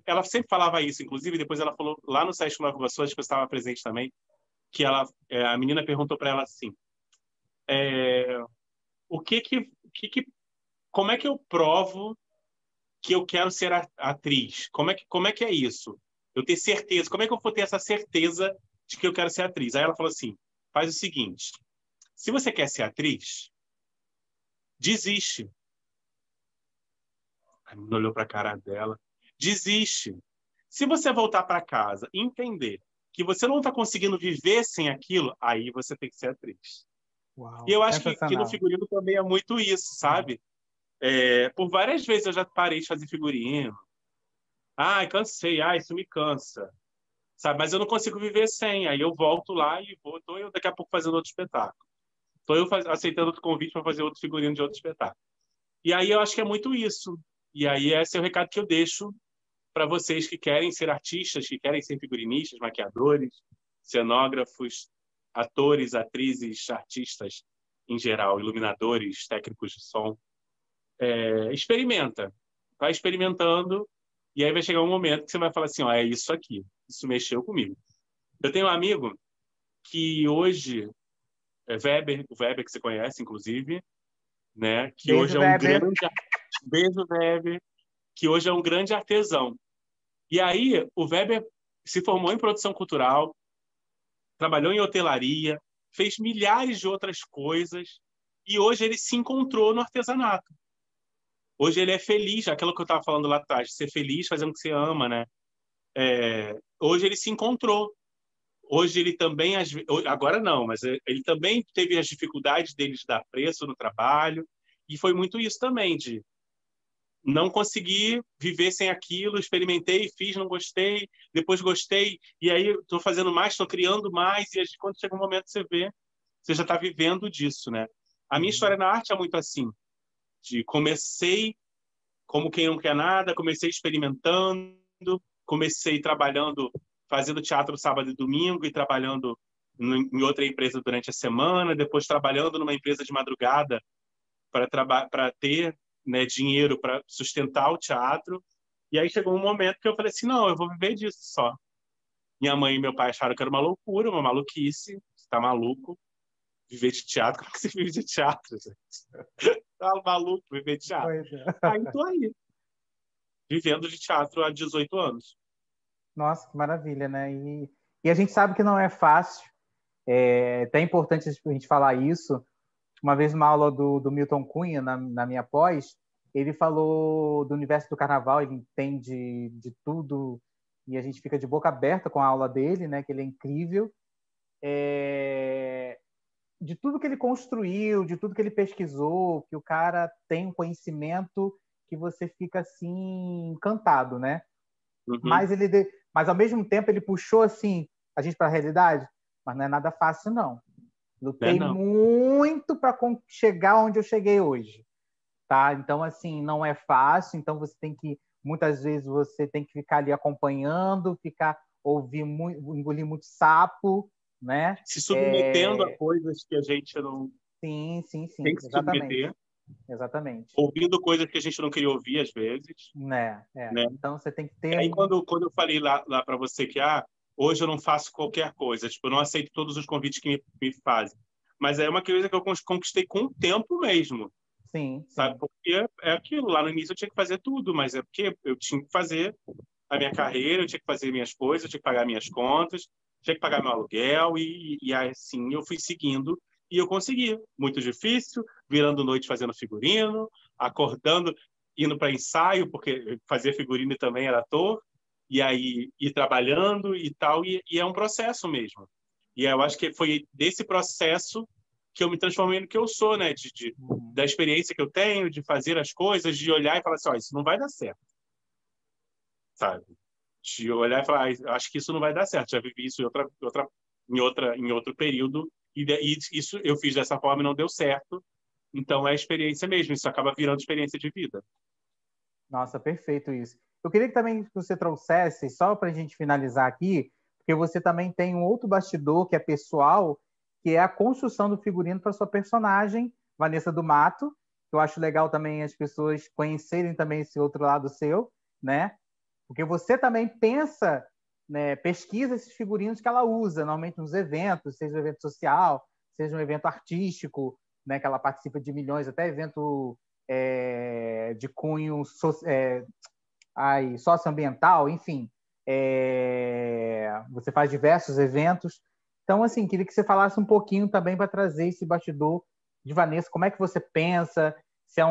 ela sempre falava isso, inclusive depois ela falou lá no site Nova Iguaçu, acho que eu estava presente também, que a menina perguntou para ela assim, o como é que eu provo que eu quero ser atriz? Como é que é isso? Eu ter certeza, como é que eu vou ter essa certeza de que eu quero ser atriz? Aí ela falou assim, faz o seguinte, se você quer ser atriz, desiste. A menina olhou para a cara dela. Desiste. Se você voltar para casa e entender que você não está conseguindo viver sem aquilo, aí você tem que ser atriz. E Uau, eu acho que no sensacional. figurino também é muito isso, sabe? Por várias vezes eu já parei de fazer figurino. Ai, cansei. Ai, isso me cansa. Sabe? Mas eu não consigo viver sem. Aí eu volto lá e vou. Estou eu daqui a pouco fazendo outro espetáculo. Estou eu aceitando outro convite para fazer outro figurino de outro espetáculo. E aí eu acho que é muito isso. E aí esse é o recado que eu deixo para vocês que querem ser artistas, que querem ser figurinistas, maquiadores, cenógrafos, atores, atrizes, artistas em geral, iluminadores, técnicos de som. Experimenta. Vai experimentando e aí vai chegar um momento que você vai falar assim, é isso aqui. Isso mexeu comigo. Eu tenho um amigo que hoje, o Weber que você conhece, inclusive, né? Que Beijo, hoje é um Weber. grande... Beijo, Weber. Que hoje é um grande artesão. E aí, o Weber se formou em produção cultural, trabalhou em hotelaria, fez milhares de outras coisas, e hoje ele se encontrou no artesanato. Hoje ele é feliz, aquilo que eu estava falando lá atrás, de ser feliz fazendo o que você ama, né? Hoje ele se encontrou. Hoje ele também, agora não, mas ele também teve as dificuldades dele de dar preço no trabalho, e foi muito isso também, de não consegui viver sem aquilo, experimentei, fiz, não gostei, depois gostei, e aí estou fazendo mais, estou criando mais, e quando chega um momento você vê, você já está vivendo disso, né? A minha história na arte é muito assim, de comecei como quem não quer nada, comecei experimentando, comecei trabalhando, fazendo teatro sábado e domingo e trabalhando em outra empresa durante a semana, depois trabalhando numa empresa de madrugada para ter, né, dinheiro para sustentar o teatro. E aí chegou um momento que eu falei assim, não, eu vou viver disso só. Minha mãe e meu pai acharam que era uma loucura, uma maluquice, você tá maluco, viver de teatro, como que você vive de teatro, gente? Tá maluco viver de teatro. Pois é. Aí tô aí, vivendo de teatro há 18 anos. Nossa, que maravilha, né? E a gente sabe que não é fácil, é até importante a gente falar isso, uma vez numa aula do Milton Cunha, na minha pós, ele falou do universo do carnaval, ele entende de tudo, e a gente fica de boca aberta com a aula dele, né, que ele é incrível. De tudo que ele construiu, de tudo que ele pesquisou, que o cara tem um conhecimento que você fica assim encantado, né? Uhum. Mas ao mesmo tempo ele puxou assim a gente para a realidade, mas não é nada fácil não. Lutei muito para chegar onde eu cheguei hoje, tá? Então assim, não é fácil, então muitas vezes você tem que ficar ali acompanhando, engolir muito sapo, né? Se submetendo a coisas que a gente não sim, tem que se submeter. Exatamente. Ouvindo coisas que a gente não queria ouvir às vezes. Né? Então você tem que ter... E aí quando eu falei lá para você que hoje eu não faço qualquer coisa, tipo, eu não aceito todos os convites que me fazem. Mas é uma coisa que eu conquistei com o tempo mesmo. Sim. Sabe? Porque é aquilo, lá no início eu tinha que fazer tudo, mas é porque eu tinha que fazer a minha carreira, eu tinha que fazer minhas coisas, eu tinha que pagar minhas contas, tinha que pagar meu aluguel, e assim eu fui seguindo e eu consegui. Muito difícil, virando noite fazendo figurino, acordando, indo para ensaio, porque fazer figurino também era ator, e aí ir trabalhando e tal, e é um processo mesmo. E eu acho que foi desse processo que eu me transformei no que eu sou, né? Da experiência que eu tenho, de fazer as coisas, de olhar e falar assim, isso não vai dar certo. Sabe? De olhar e falar, acho que isso não vai dar certo. Já vivi isso em outro período, e isso eu fiz dessa forma e não deu certo. Então é experiência mesmo, isso acaba virando experiência de vida. Nossa, perfeito isso. Eu queria que também você trouxesse, só para a gente finalizar aqui, porque você também tem um outro bastidor que é pessoal, que é a construção do figurino para sua personagem, Vanessa do Mato, que eu acho legal também as pessoas conhecerem também esse outro lado seu, né? Porque você também pensa, né, pesquisa esses figurinos que ela usa, normalmente nos eventos, seja um evento social, seja um evento artístico, né, que ela participa de milhões, até evento de cunho socioambiental, enfim. Você faz diversos eventos. Então, assim, queria que você falasse um pouquinho também para trazer esse bastidor de Vanessa, como é que você pensa, se é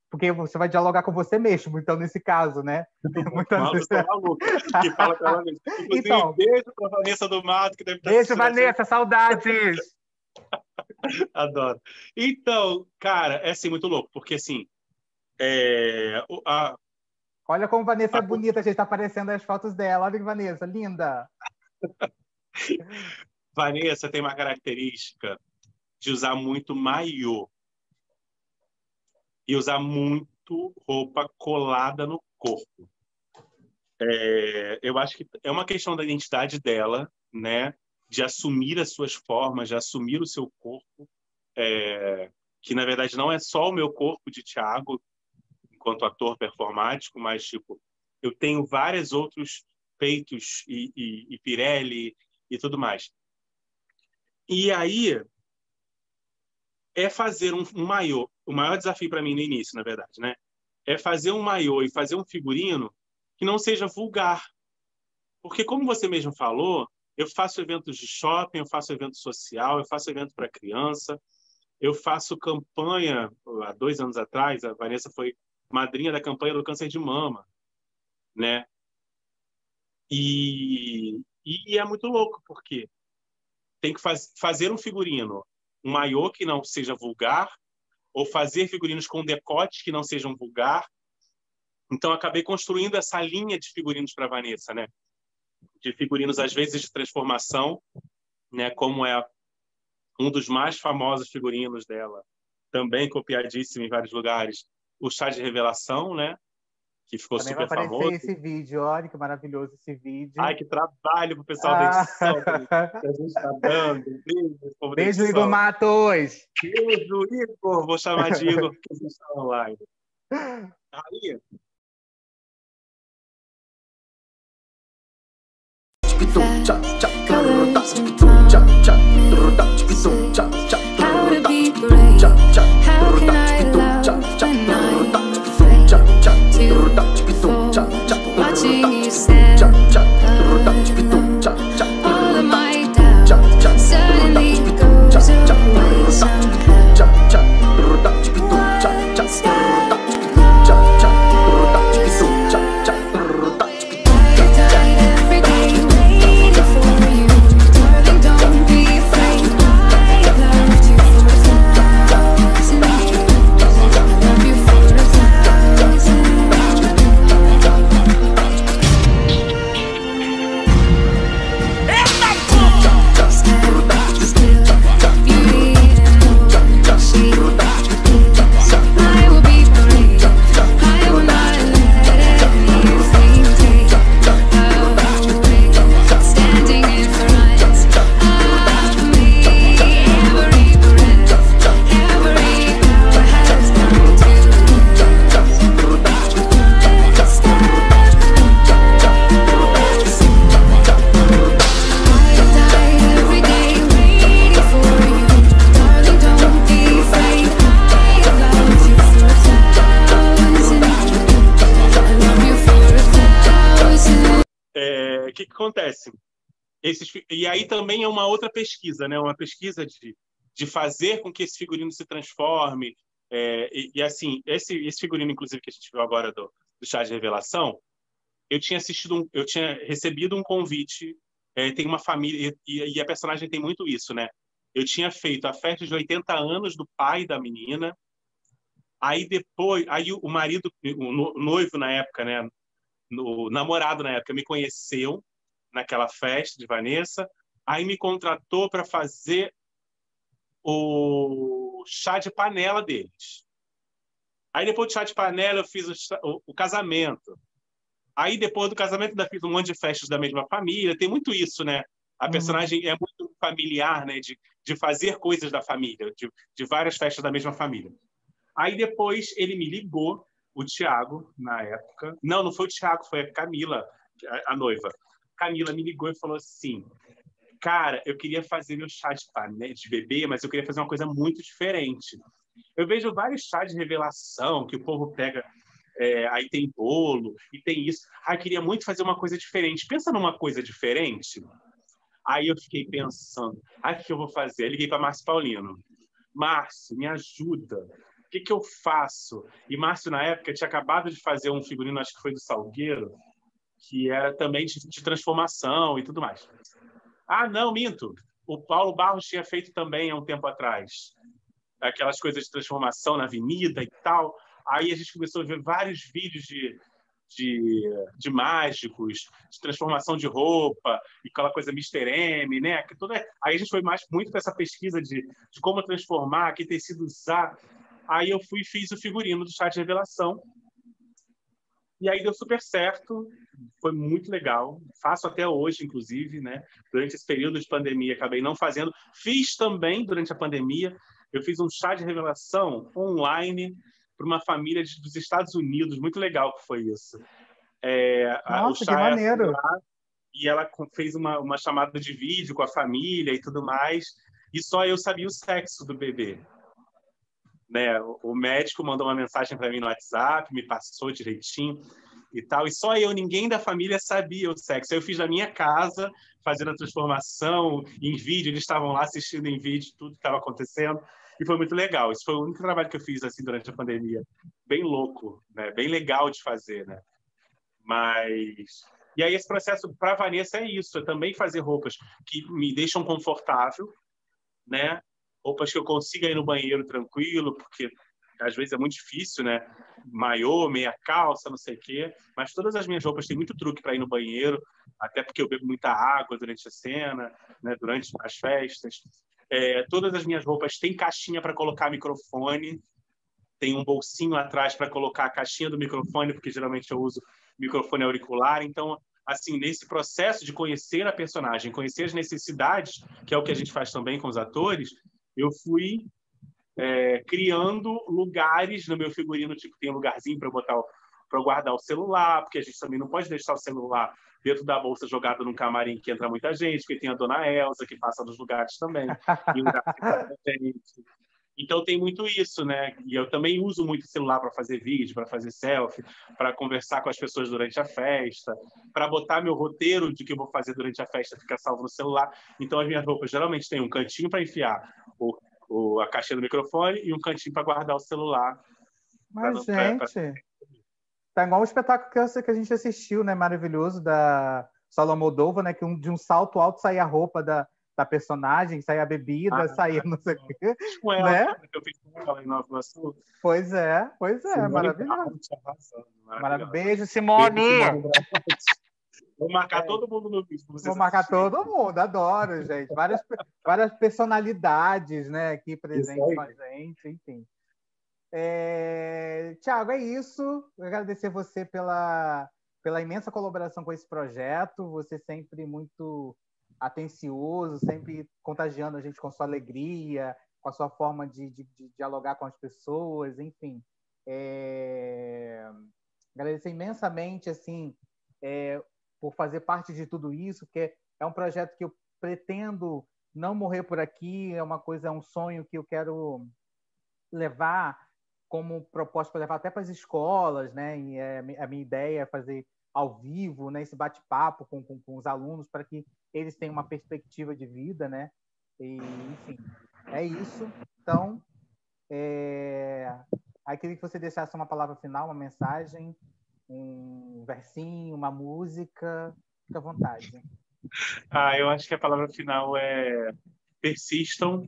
porque você vai dialogar com você mesmo, então, nesse caso, né? Maluca, que fala com ela mesmo. Então, beijo para Vanessa do Mato, que deve estar beijo, Vanessa, saudades! Adoro. Então, cara, é assim, muito louco, porque assim, olha como Vanessa é bonita, a gente está aparecendo as fotos dela. Olha que Vanessa, linda! Vanessa tem uma característica de usar muito maiô e usar muito roupa colada no corpo. Eu acho que é uma questão da identidade dela, né? De assumir as suas formas, de assumir o seu corpo, que na verdade não é só o meu corpo de Thiago, enquanto ator performático, mas tipo, eu tenho vários outros peitos e Pirelli e tudo mais. E aí é fazer um maiô. O maior desafio para mim no início, na verdade, né? É fazer um maiô e fazer um figurino que não seja vulgar. Porque, como você mesmo falou, eu faço eventos de shopping, eu faço evento social, eu faço evento para criança, eu faço campanha. Há 2 anos atrás, a Vanessa foi madrinha da campanha do câncer de mama, né? E é muito louco, porque tem que fazer um figurino, um maiô que não seja vulgar, ou fazer figurinos com decote que não sejam vulgar. Então, acabei construindo essa linha de figurinos para a Vanessa, né? De figurinos, às vezes, de transformação, né? Como é um dos mais famosos figurinos dela, também copiadíssimo em vários lugares, o Chá de Revelação, né? Que ficou também super vai aparecer famoso. Esse vídeo, olha que maravilhoso esse vídeo. Ai, que trabalho pro pessoal da edição que a gente está dando. Beijo, Igor Matos! Beijo, Igor! Vou chamar de Igor, porque vocês estão online. Aí... How to be brave? How can I love when I'm afraid to fall? Watching you stand alone. All of my doubt suddenly goes away somehow. que acontece? E aí também é uma outra pesquisa, né? Uma pesquisa de fazer com que esse figurino se transforme. Assim, esse figurino, inclusive, que a gente viu agora do Chá de Revelação, eu tinha recebido um convite. Tem uma família, e a personagem tem muito isso, né? Eu tinha feito a festa de 80 anos do pai da menina. Aí depois, aí o marido, o noivo na época, né? O namorado na época me conheceu naquela festa de Vanessa, aí me contratou para fazer o chá de panela deles. Aí depois do chá de panela eu fiz o casamento. Aí depois do casamento ainda fiz um monte de festas da mesma família. Tem muito isso, né? A personagem é muito familiar, né? De fazer coisas da família, de várias festas da mesma família. Aí depois ele me ligou, o Thiago, na época. Não foi o Thiago, foi a Camila, a noiva. Camila me ligou e falou assim: cara, eu queria fazer meu chá de bebê, mas eu queria fazer uma coisa muito diferente. Eu vejo vários chás de revelação que o povo pega, aí tem bolo e tem isso. Eu queria muito fazer uma coisa diferente. Pensa numa coisa diferente. Aí eu fiquei pensando, o que eu vou fazer? Eu liguei para Márcio Paulino. Márcio, me ajuda. O que eu faço? E Márcio, na época, tinha acabado de fazer um figurino, acho que foi do Salgueiro, que era também de transformação e tudo mais. Não, minto. O Paulo Barros tinha feito também há um tempo atrás. Aquelas coisas de transformação na avenida e tal. Aí a gente começou a ver vários vídeos de mágicos, de transformação de roupa, e aquela coisa Mr. M, né? Aí a gente foi muito para essa pesquisa de como transformar, que tecido usar. Aí eu fui e fiz o figurino do Chá de Revelação. E aí deu super certo, foi muito legal. Faço até hoje, inclusive, né? Durante esse período de pandemia, acabei não fazendo. Fiz também durante a pandemia. Eu fiz um chá de revelação online para uma família dos Estados Unidos. Muito legal que foi isso. O Nossa, que chá maneiro! lá, e ela fez uma chamada de vídeo com a família e tudo mais. E só eu sabia o sexo do bebê. Né? O médico mandou uma mensagem para mim no WhatsApp, me passou direitinho e tal, e só eu, ninguém da família sabia o sexo. Eu fiz na minha casa, fazendo a transformação em vídeo, eles estavam lá assistindo em vídeo tudo que estava acontecendo, e foi muito legal. Isso foi o único trabalho que eu fiz assim durante a pandemia. Bem louco, né? Bem legal de fazer, né? E aí esse processo para a Vanessa é isso, é também fazer roupas que me deixam confortável, né? Roupas que eu consiga ir no banheiro tranquilo, porque às vezes é muito difícil, né? Maiô, meia calça, não sei o quê. Mas todas as minhas roupas têm muito truque para ir no banheiro, até porque eu bebo muita água durante a cena, né? Durante as festas. Todas as minhas roupas têm caixinha para colocar microfone, tem um bolsinho atrás para colocar a caixinha do microfone, porque geralmente eu uso microfone auricular. Então, assim, nesse processo de conhecer a personagem, conhecer as necessidades, que é o que a gente faz também com os atores, eu fui criando lugares no meu figurino, tipo, tem um lugarzinho para eu guardar o celular, porque a gente também não pode deixar o celular dentro da bolsa jogado num camarim que entra muita gente, porque tem a dona Elsa que passa nos lugares também, e lugar que tem muita gente. Então tem muito isso, né? E eu também uso muito o celular para fazer vídeo, para fazer selfie, para conversar com as pessoas durante a festa, para botar meu roteiro de que eu vou fazer durante a festa ficar salvo no celular. Então as minhas roupas geralmente têm um cantinho para enfiar a caixinha do microfone e um cantinho para guardar o celular. Mas, gente, tá igual o espetáculo que a gente assistiu, né? Maravilhoso, da Salomão Moldova, né? Que de um salto alto saía a roupa da personagem, saía a bebida, saía não sei o quê. Com ela, né? Que eu fiz com ela em Nova Iguaçu. Pois é, maravilhoso. Beijo, Simone! Vou marcar todo mundo no vídeo. Vou marcar todo mundo, adoro, gente. Várias personalidades, né, aqui presentes com a gente, enfim. Thiago, é isso. Eu agradecer você pela imensa colaboração com esse projeto. Você sempre muito atencioso, sempre contagiando a gente com sua alegria, com a sua forma de dialogar com as pessoas, enfim. Agradecer imensamente, assim, por fazer parte de tudo isso, porque é um projeto que eu pretendo não morrer por aqui, é um sonho que eu quero levar como proposta para levar até para as escolas, né? E a minha ideia é fazer ao vivo, né? Esse bate-papo com os alunos para que eles tenham uma perspectiva de vida, né? E, enfim, é isso. Então, aí queria que você deixasse uma palavra final, uma mensagem, um versinho, uma música. Fica à vontade. Eu acho que a palavra final é persistam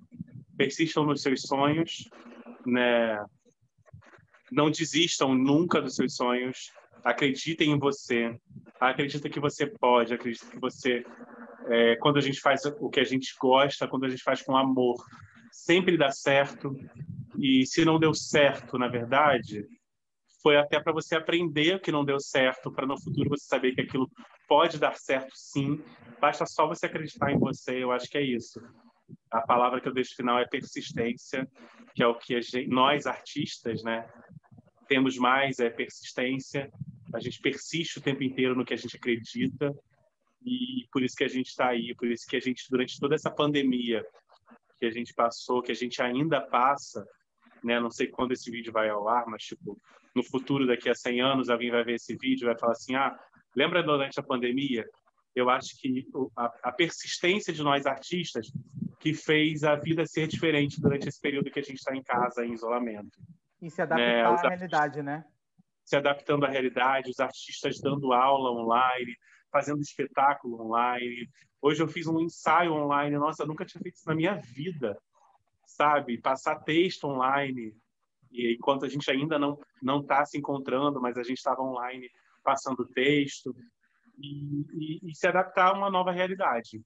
nos seus sonhos, né? Não desistam nunca dos seus sonhos. Acreditem em você. Acredita que você pode. Acredita que você, quando a gente faz o que a gente gosta, quando a gente faz com amor, sempre dá certo. E se não deu certo, na verdade, foi até para você aprender que não deu certo, para no futuro você saber que aquilo pode dar certo, sim. Basta só você acreditar em você. Eu acho que é isso. A palavra que eu deixo final é persistência, que é o que nós artistas, né, temos mais, é persistência. A gente persiste o tempo inteiro no que a gente acredita e por isso que a gente está aí, por isso que a gente, durante toda essa pandemia que a gente passou, que a gente ainda passa, né, não sei quando esse vídeo vai ao ar, mas tipo, no futuro, daqui a 100 anos, alguém vai ver esse vídeo e vai falar assim, lembra durante a pandemia? Eu acho que a persistência de nós artistas que fez a vida ser diferente durante esse período que a gente está em casa, em isolamento. E se adaptar à realidade, né? Se adaptando à realidade, os artistas dando aula online, fazendo espetáculo online. Hoje eu fiz um ensaio online. Nossa, eu nunca tinha feito isso na minha vida, sabe? Passar texto online. E enquanto a gente ainda não está se encontrando, mas a gente estava online passando texto. E se adaptar a uma nova realidade.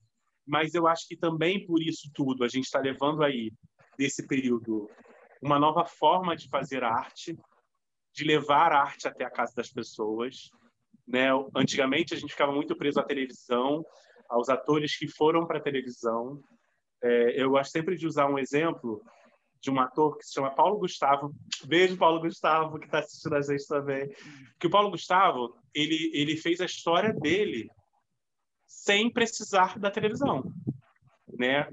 Mas eu acho que também por isso tudo, a gente está levando aí, desse período, uma nova forma de fazer arte, de levar a arte até a casa das pessoas, né? Antigamente a gente ficava muito preso à televisão, aos atores que foram para a televisão. Eu gosto sempre de usar um exemplo de um ator que se chama Paulo Gustavo. Beijo, Paulo Gustavo, que está assistindo a gente também. Que o Paulo Gustavo, ele fez a história dele sem precisar da televisão, né?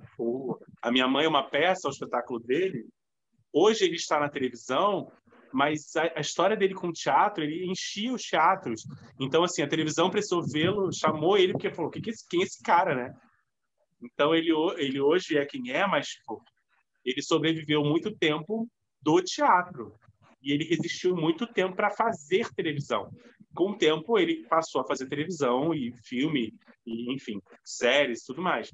A Minha Mãe é uma Peça, o espetáculo dele. Hoje ele está na televisão, mas a história dele com o teatro, ele enchia os teatros. Então, assim, a televisão precisou vê-lo, chamou ele, porque falou, quem é esse cara, né? Então, ele hoje é quem é, mas tipo, ele sobreviveu muito tempo do teatro. E ele resistiu muito tempo para fazer televisão. Com o tempo, ele passou a fazer televisão e filme, e, enfim, séries, tudo mais.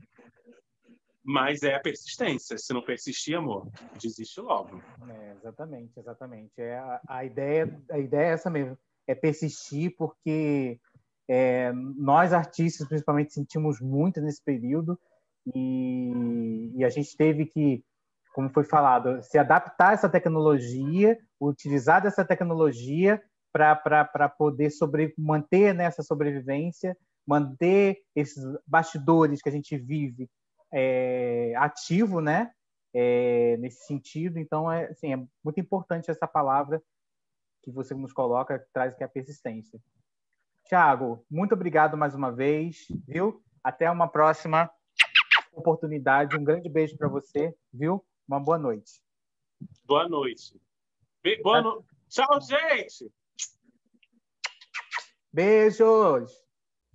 Mas é a persistência. Se não persistir, amor, desiste logo. Exatamente. A ideia é essa mesmo. É persistir porque nós, artistas, principalmente, sentimos muito nesse período e a gente teve que, como foi falado, se adaptar a essa tecnologia, utilizar dessa tecnologia para poder manter nessa sobrevivência, manter esses bastidores que a gente vive ativo, né? Nesse sentido. Então, assim, é muito importante essa palavra que você nos coloca, que traz, que é a persistência. Thiago, muito obrigado mais uma vez, viu? Até uma próxima oportunidade. Um grande beijo para você, viu? Uma boa noite. Boa noite. Tchau, gente! Beijos!